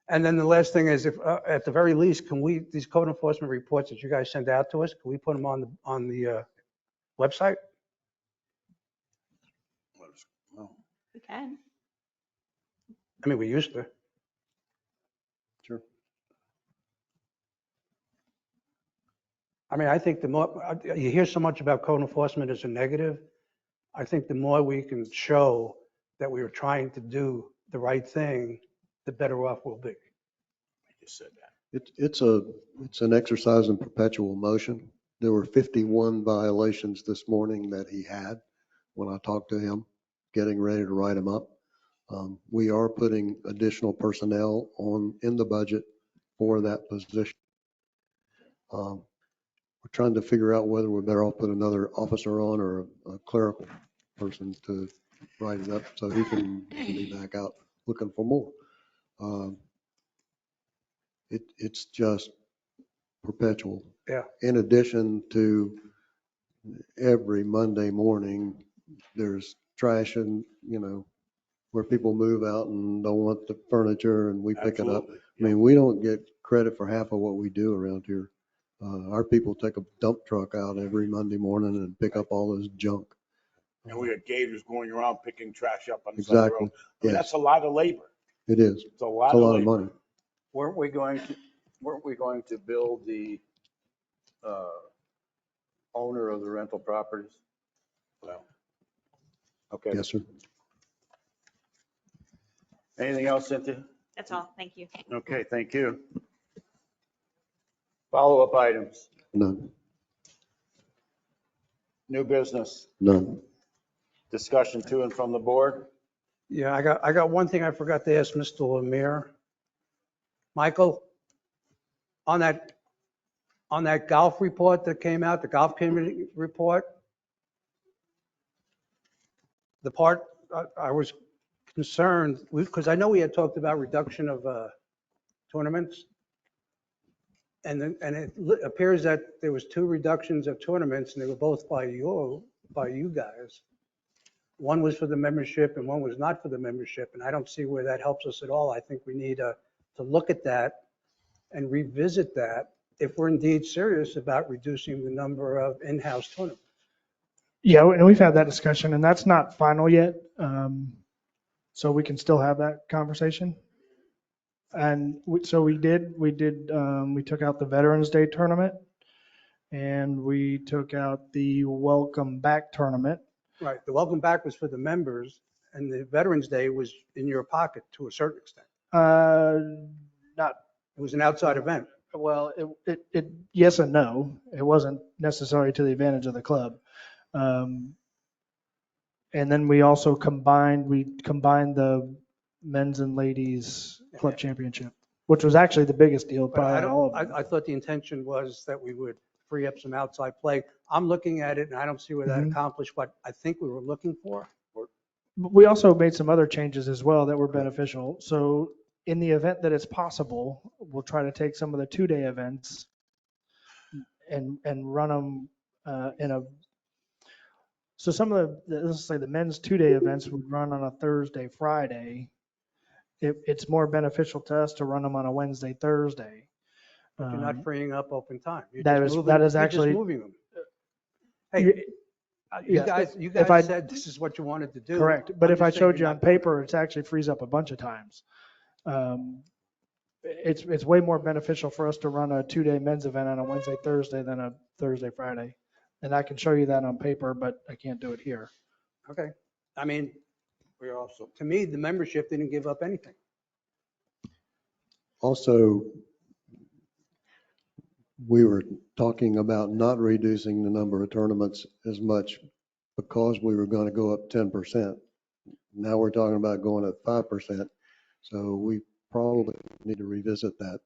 And then the last thing is, if at the very least, these code enforcement reports that you guys send out to us, can we put them on the website? We can. I mean, we used to. Sure. I mean, I think the more, you hear so much about code enforcement as a negative. I think the more we can show that we were trying to do the right thing, the better off we'll be. I just said that. It's an exercise in perpetual motion. There were 51 violations this morning that he had when I talked to him, getting ready to write them up. We are putting additional personnel in the budget for that position. We're trying to figure out whether we're better off put another officer on or a clerical person to write it up so he can be back out looking for more. It's just perpetual. Yeah. In addition to every Monday morning, there's trash and, where people move out and don't want the furniture and we pick it up. Absolutely. I mean, we don't get credit for half of what we do around here. Our people take a dump truck out every Monday morning and pick up all this junk. And we had gators going around picking trash up on the side of the road. Exactly. I mean, Yes, that's a lot of labor. it is. It's a lot It's a of lot of labor. money. Weren't we going to build the owner of the rental properties? Well, Okay. Yes, sir. Anything else, Cynthia? That's all. Thank you. Okay, thank you. Follow-up items, None, new business, none. discussion to and from the board. Yeah, I got one thing I forgot to ask Mr. Lemire. Michael, on that golf report that came out, the golf committee report, the part I was concerned, because I know we had talked about reduction of tournaments. And it appears that there was 2 reductions of tournaments and they were both by you guys. One was for the membership and one was not for the membership. And I don't see where that helps us at all. I think we need to look at that and revisit that if we're indeed serious about reducing the number of in-house tournaments. Yeah, and we've had that discussion and that's not final yet. So we can still have that conversation. And we took out the Veterans Day tournament and we took out the Welcome Back tournament. Right. The welcome back was for the members and the Veterans Day was in your pocket to a certain extent. Not, It was an outside event. well, it yes and no. It wasn't necessary to the advantage of the club. And then we also combined the men's and ladies club championship, which was actually the biggest deal. But Probably I thought the intention was that we would free up some outside play. I'm looking at it and I don't see where that accomplished what I think we were looking for. We also made some other changes as well that were beneficial. So in the event that it's possible, we'll try to take some of the 2-day events and run them so some of let's say the men's 2-day events would run on a Thursday, Friday. It's more beneficial to us to run them on a Wednesday, Thursday. But you're not freeing up open time. That is actually you're just moving them. Hey, you guys said this is what you wanted to do. Correct. But I'm if I just saying showed you you're on not doing paper, it actually frees up a bunch of times. It's way more beneficial for us to run a 2-day men's event on a Wednesday, Thursday than a Thursday, Friday. And I can show you that on paper, but I can't do it here. it. Okay. I mean, to me, the membership didn't give up anything. Also, we were talking about not reducing the number of tournaments as much because we were going to go up 10%. Now we're talking about going up 5%. So we probably need to revisit that.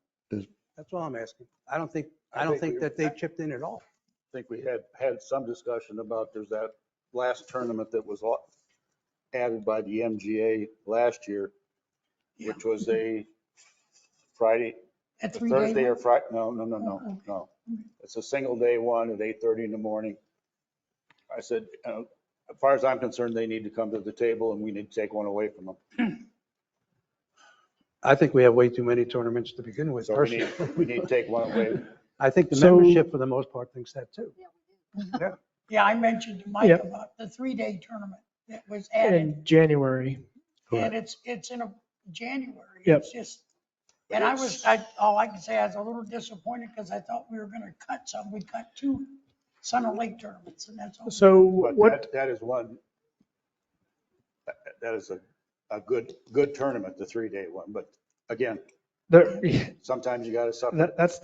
That's all I'm asking. I don't think that they chipped in at all. I think we had some discussion about there's that last tournament that was added by the MGA last year, which was a Friday, A 3-day Thursday or one? Friday. No. It's a single day one at 8:30 in the morning. I said, as far as I'm concerned, they need to come to the table and we need to take one away from them. I think we have way too many tournaments to begin with. So we need to take one away. I think the membership for the most part thinks that too. Yeah. Yeah, I mentioned to Mike about the 3-day tournament that was added. In January. And it's in January. Yep. It's just, and all I can say, I was a little disappointed because I thought we were going to cut some. We cut 2 Center Lake tournaments and that's all. So But what? that is one that is a good tournament, the 3-day one. But again, There, sometimes you got to suffer. that's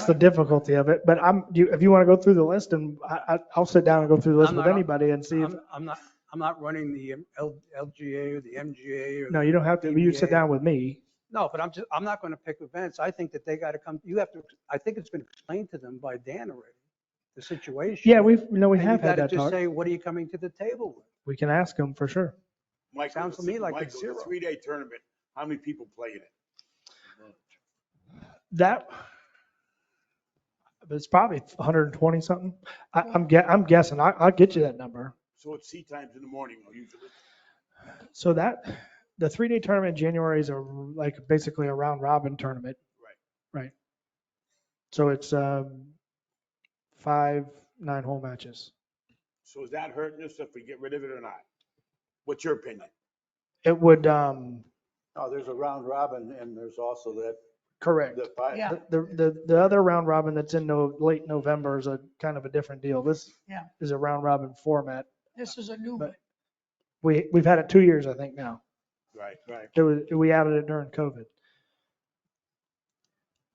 the difficulty of it. But if you want to go through the list, and I'll sit down and go through the list I'm with not- anybody and see if, I'm not running the LGA or the MGA or. no, you don't have to, you sit DBA. down with me. No, but I'm not going to pick events. I think that they got to come, I think it's been explained to them by Dan already, the situation. Yeah, we have And you had gotta that just talk. say, what are you coming to the table with? We can ask them for sure. Michael, Sounds to me like it's Michael, the zero. 3-day tournament, how many people play in it? That, it's probably 120 something. I'm guessing. I'll get you that number. So it's seat times in the morning usually. So the 3-day tournament in January is basically a round robin tournament. Right. So it's 5 9-hole matches. So is that hurting us if we get rid of it or not? What's your opinion? It would, Oh, there's a round robin and there's also that. correct. The 5. Yeah. The other round robin that's in late November is a kind of a different deal. This Yeah. is a round robin format. This is a new But one. we've had it 2 years, I think now. Right. We added it during COVID.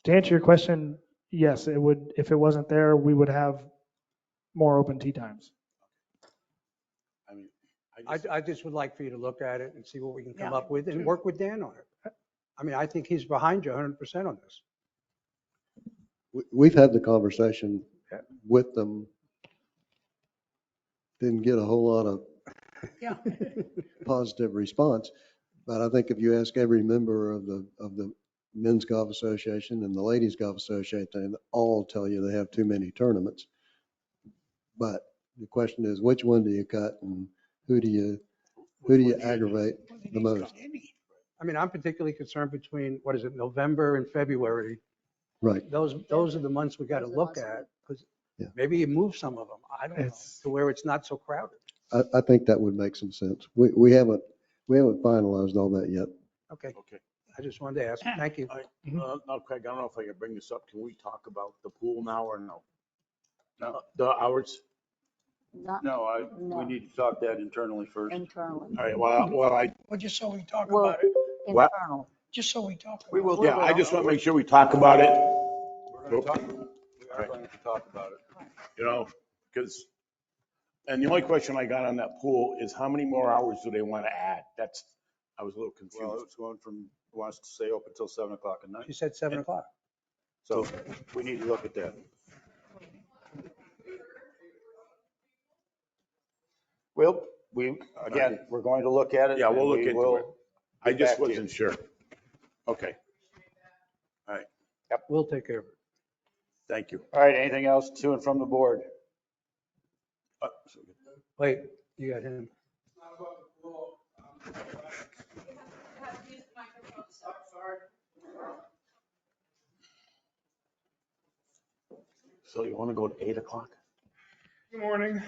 To answer your question, yes, it would, if it wasn't there, we would have more open tee times. I mean, I just would like for you to look at it and see what we can come Yeah, up with and too. work with Dan on it. I mean, I think he's behind you 100% on this. We've had the conversation with them. Didn't get a whole lot of Yeah. positive response. But I think if you ask every member of the Men's Golf Association and the Ladies Golf Association, they all tell you they have too many tournaments. But the question is, which one do you cut and who do you aggravate the most? I mean, I'm particularly concerned between, what is it, November and February. Right. Those are the months we got to look at, because Yeah. maybe you move some of them. I don't know, to where it's not so crowded. I think that would make some sense. We haven't finalized all that yet. Okay. I just wanted to ask. Thank you. All right. Now, Craig, I don't know if I can bring this up. Can we talk about the pool now or no? No. The hours? No, we need to talk that internally first. Internally. All right, well, Just so we talk Well, about it. What? internal. Just so we talk about it. We will. yeah, I just want to make sure we talk about it, We're going to talk. We are going to talk about it. you know, because, and the only question I got on that pool is how many more hours do they want to add? I was a little confused. Well, it's going from, wants to stay open until 7 o'clock at night. She said 7 o'clock. So we need to look at that. Well, again, we're going to look at it. Yeah, we'll and look we into will it. I get just back to you. wasn't sure. Okay. All right, We'll take care of it. thank you. All right, anything else to and from the board? Wait, you got him. So you want to go to 8 o'clock? Good morning.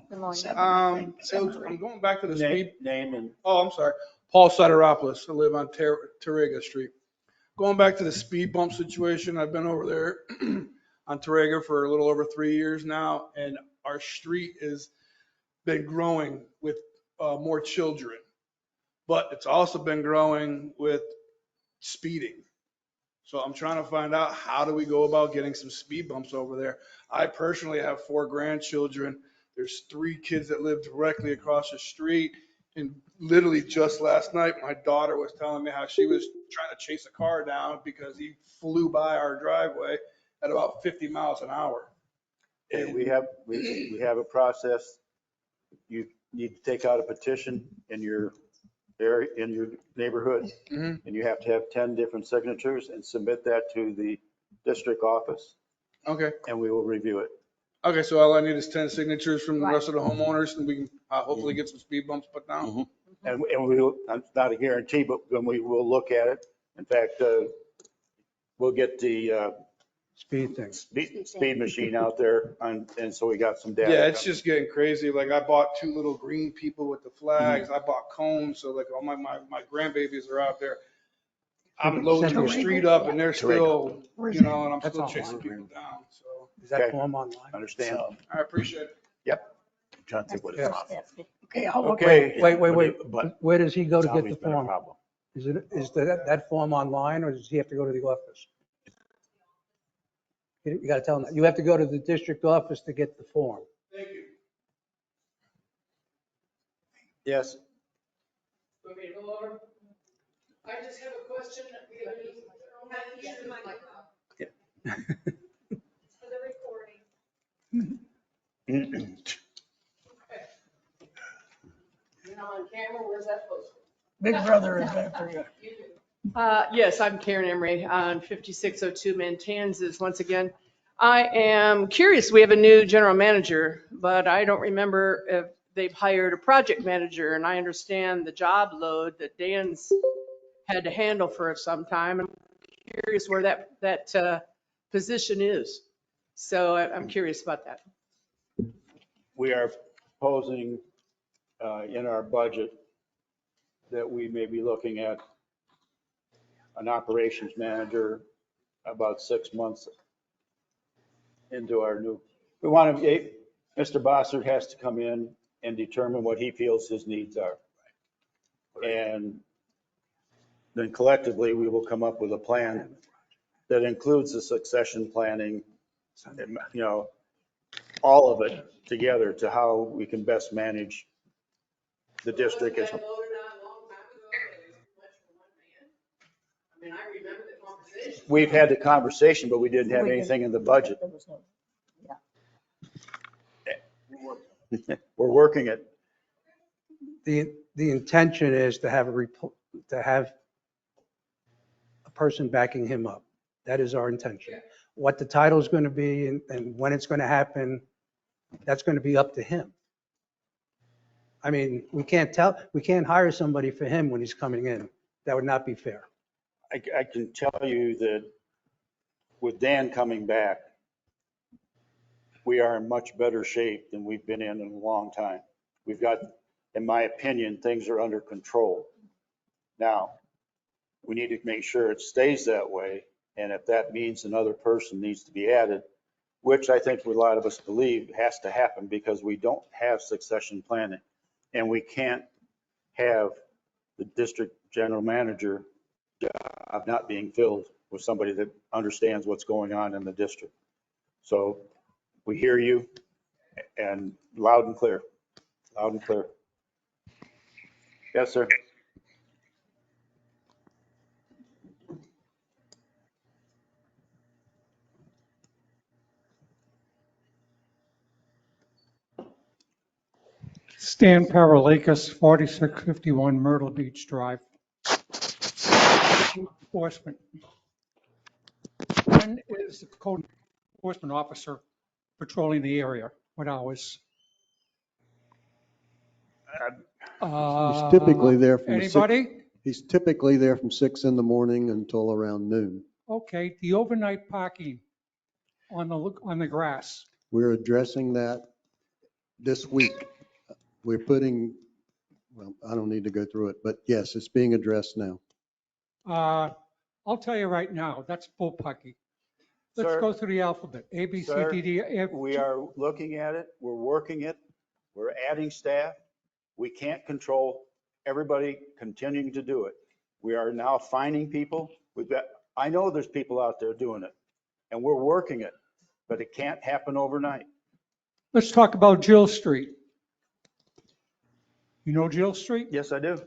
Good morning. So I'm going back to the speed. Name and. Oh, I'm sorry. Paul Sideropoulos. I live on Tarrega Street. Going back to the speed bump situation, I've been over there on Tarrega for a little over 3 years now, and our street has been growing with more children, but it's also been growing with speeding. So I'm trying to find out, how do we go about getting some speed bumps over there? I personally have 4 grandchildren. There's 3 kids that live directly across the street. And literally just last night, my daughter was telling me how she was trying to chase a car down because he flew by our driveway at about 50 miles an hour. And we have a process. You need to take out a petition in your area, in your neighborhood, and you have to have 10 different signatures and submit that to the district office, Okay. and we will review it. Okay, so all I need is 10 signatures from the Right. rest of the homeowners, and we can hopefully get some speed bumps put down. And we will, it's not a guarantee, but when we will look at it. In fact, we'll get the Speed thing. speed machine out there, and so we got some data. Yeah, it's just getting crazy. Like, I bought 2 little green people with the flags. I bought cones, so like all my grandbabies are out there. I'm loading the street up and they're still, and I'm still chasing people down, so. Is that Okay. form online? Understand? I appreciate it. Yep. trying to think what That's it's the about. first step. Okay, I'll look. Okay. Wait. But Where does he go to it's get always the been a form? problem. Is that form online, or does he have to go to the office? You got to tell him that. You have to go to the district office to get the form. Yes. I just have a question. For the recording. Now on camera, where's that posted? Big brother is there for you. Yes, I'm Karen Emery on 5602 Mantanzas. Once again, I am curious. We have a new general manager, but I don't remember if they've hired a project manager. And I understand the job load that Dan's had to handle for some time. I'm curious where that position is. So I'm curious about that. We are proposing in our budget that we may be looking at an operations manager about 6 months into our new, we want to, Mr. Bossert has to come in and determine what he feels his needs are. And then collectively, we will come up with a plan that includes the succession planning, and, you know, all of it together to how we can best manage the district. I mean, I remember the conversation. We've had the conversation, but we didn't have anything in the budget. There was no, yeah. We're working it. The intention is to have a person backing him up. That is our intention. What the title is going to be and when it's going to happen, that's going to be up to him. I mean, we can't hire somebody for him when he's coming in. That would not be fair. I can tell you that with Dan coming back, we are in much better shape than we've been in a long time. We've got, in my opinion, things are under control. Now, we need to make sure it stays that way. And if that means another person needs to be added, which I think a lot of us believe has to happen because we don't have succession planning. And we can't have the district general manager job not being filled with somebody that understands what's going on in the district. So we hear you, and loud and clear, loud and clear. Yes, sir. Stan Paralakis, 4651 Myrtle Beach Drive. Enforcement. When is the code enforcement officer patrolling the area? What hours? He's typically there from Anybody? He's typically there from 6 in the morning until around noon. Okay, the overnight parking on the grass. We're addressing that this week. We're putting, well, I don't need to go through it, but yes, it's being addressed now. I'll tell you right now, that's bullpucky. Let's Sir? go through the alphabet. A, B, C, D, D, E, F. We are looking at it. We're working it. We're adding staff. We can't control everybody continuing to do it. We are now finding people. I know there's people out there doing it, and we're working it, but it can't happen overnight. Let's talk about Jill Street. You know Jill Street? Yes, I do.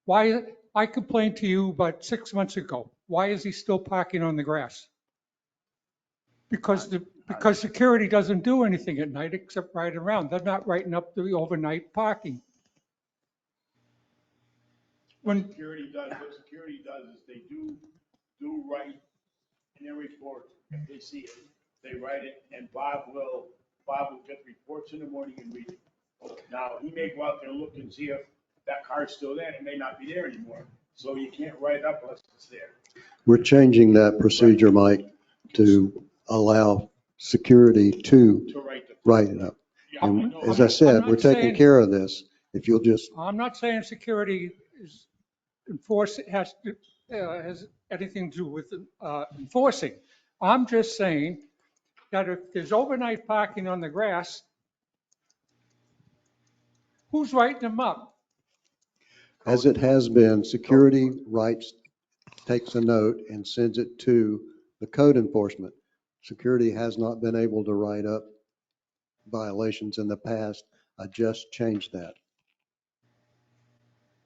Why, I complained to you about 6 months ago. Why is he still parking on the grass? Because security doesn't do anything at night except ride around. They're not writing up the overnight parking. What security does is they do write in their report, if they see it, they write it, and Bob will get reports in the morning and read it. Now, he may go out there and look and see if that car's still there, it may not be there anymore, so you can't write it up unless it's there. We're changing that procedure, Mike, to allow security to write it up. And as I said, we're taking care of this. If you'll just. I'm not saying security is has anything to do with enforcing. I'm just saying that if there's overnight parking on the grass, Who's writing them up? As it has been, security writes, takes a note and sends it to the code enforcement. Security has not been able to write up violations in the past. I just changed that.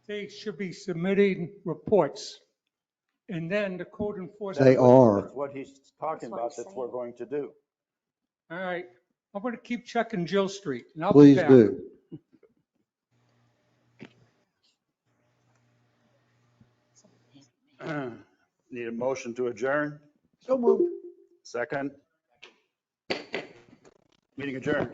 They should be submitting reports. And then the code enforcement. They are. That's what he's talking about, that's what we're going to do. All right, I'm going to keep checking Jill Street and I'll be Please back. do. Need a motion to adjourn? So moved. Second? Meeting adjourned.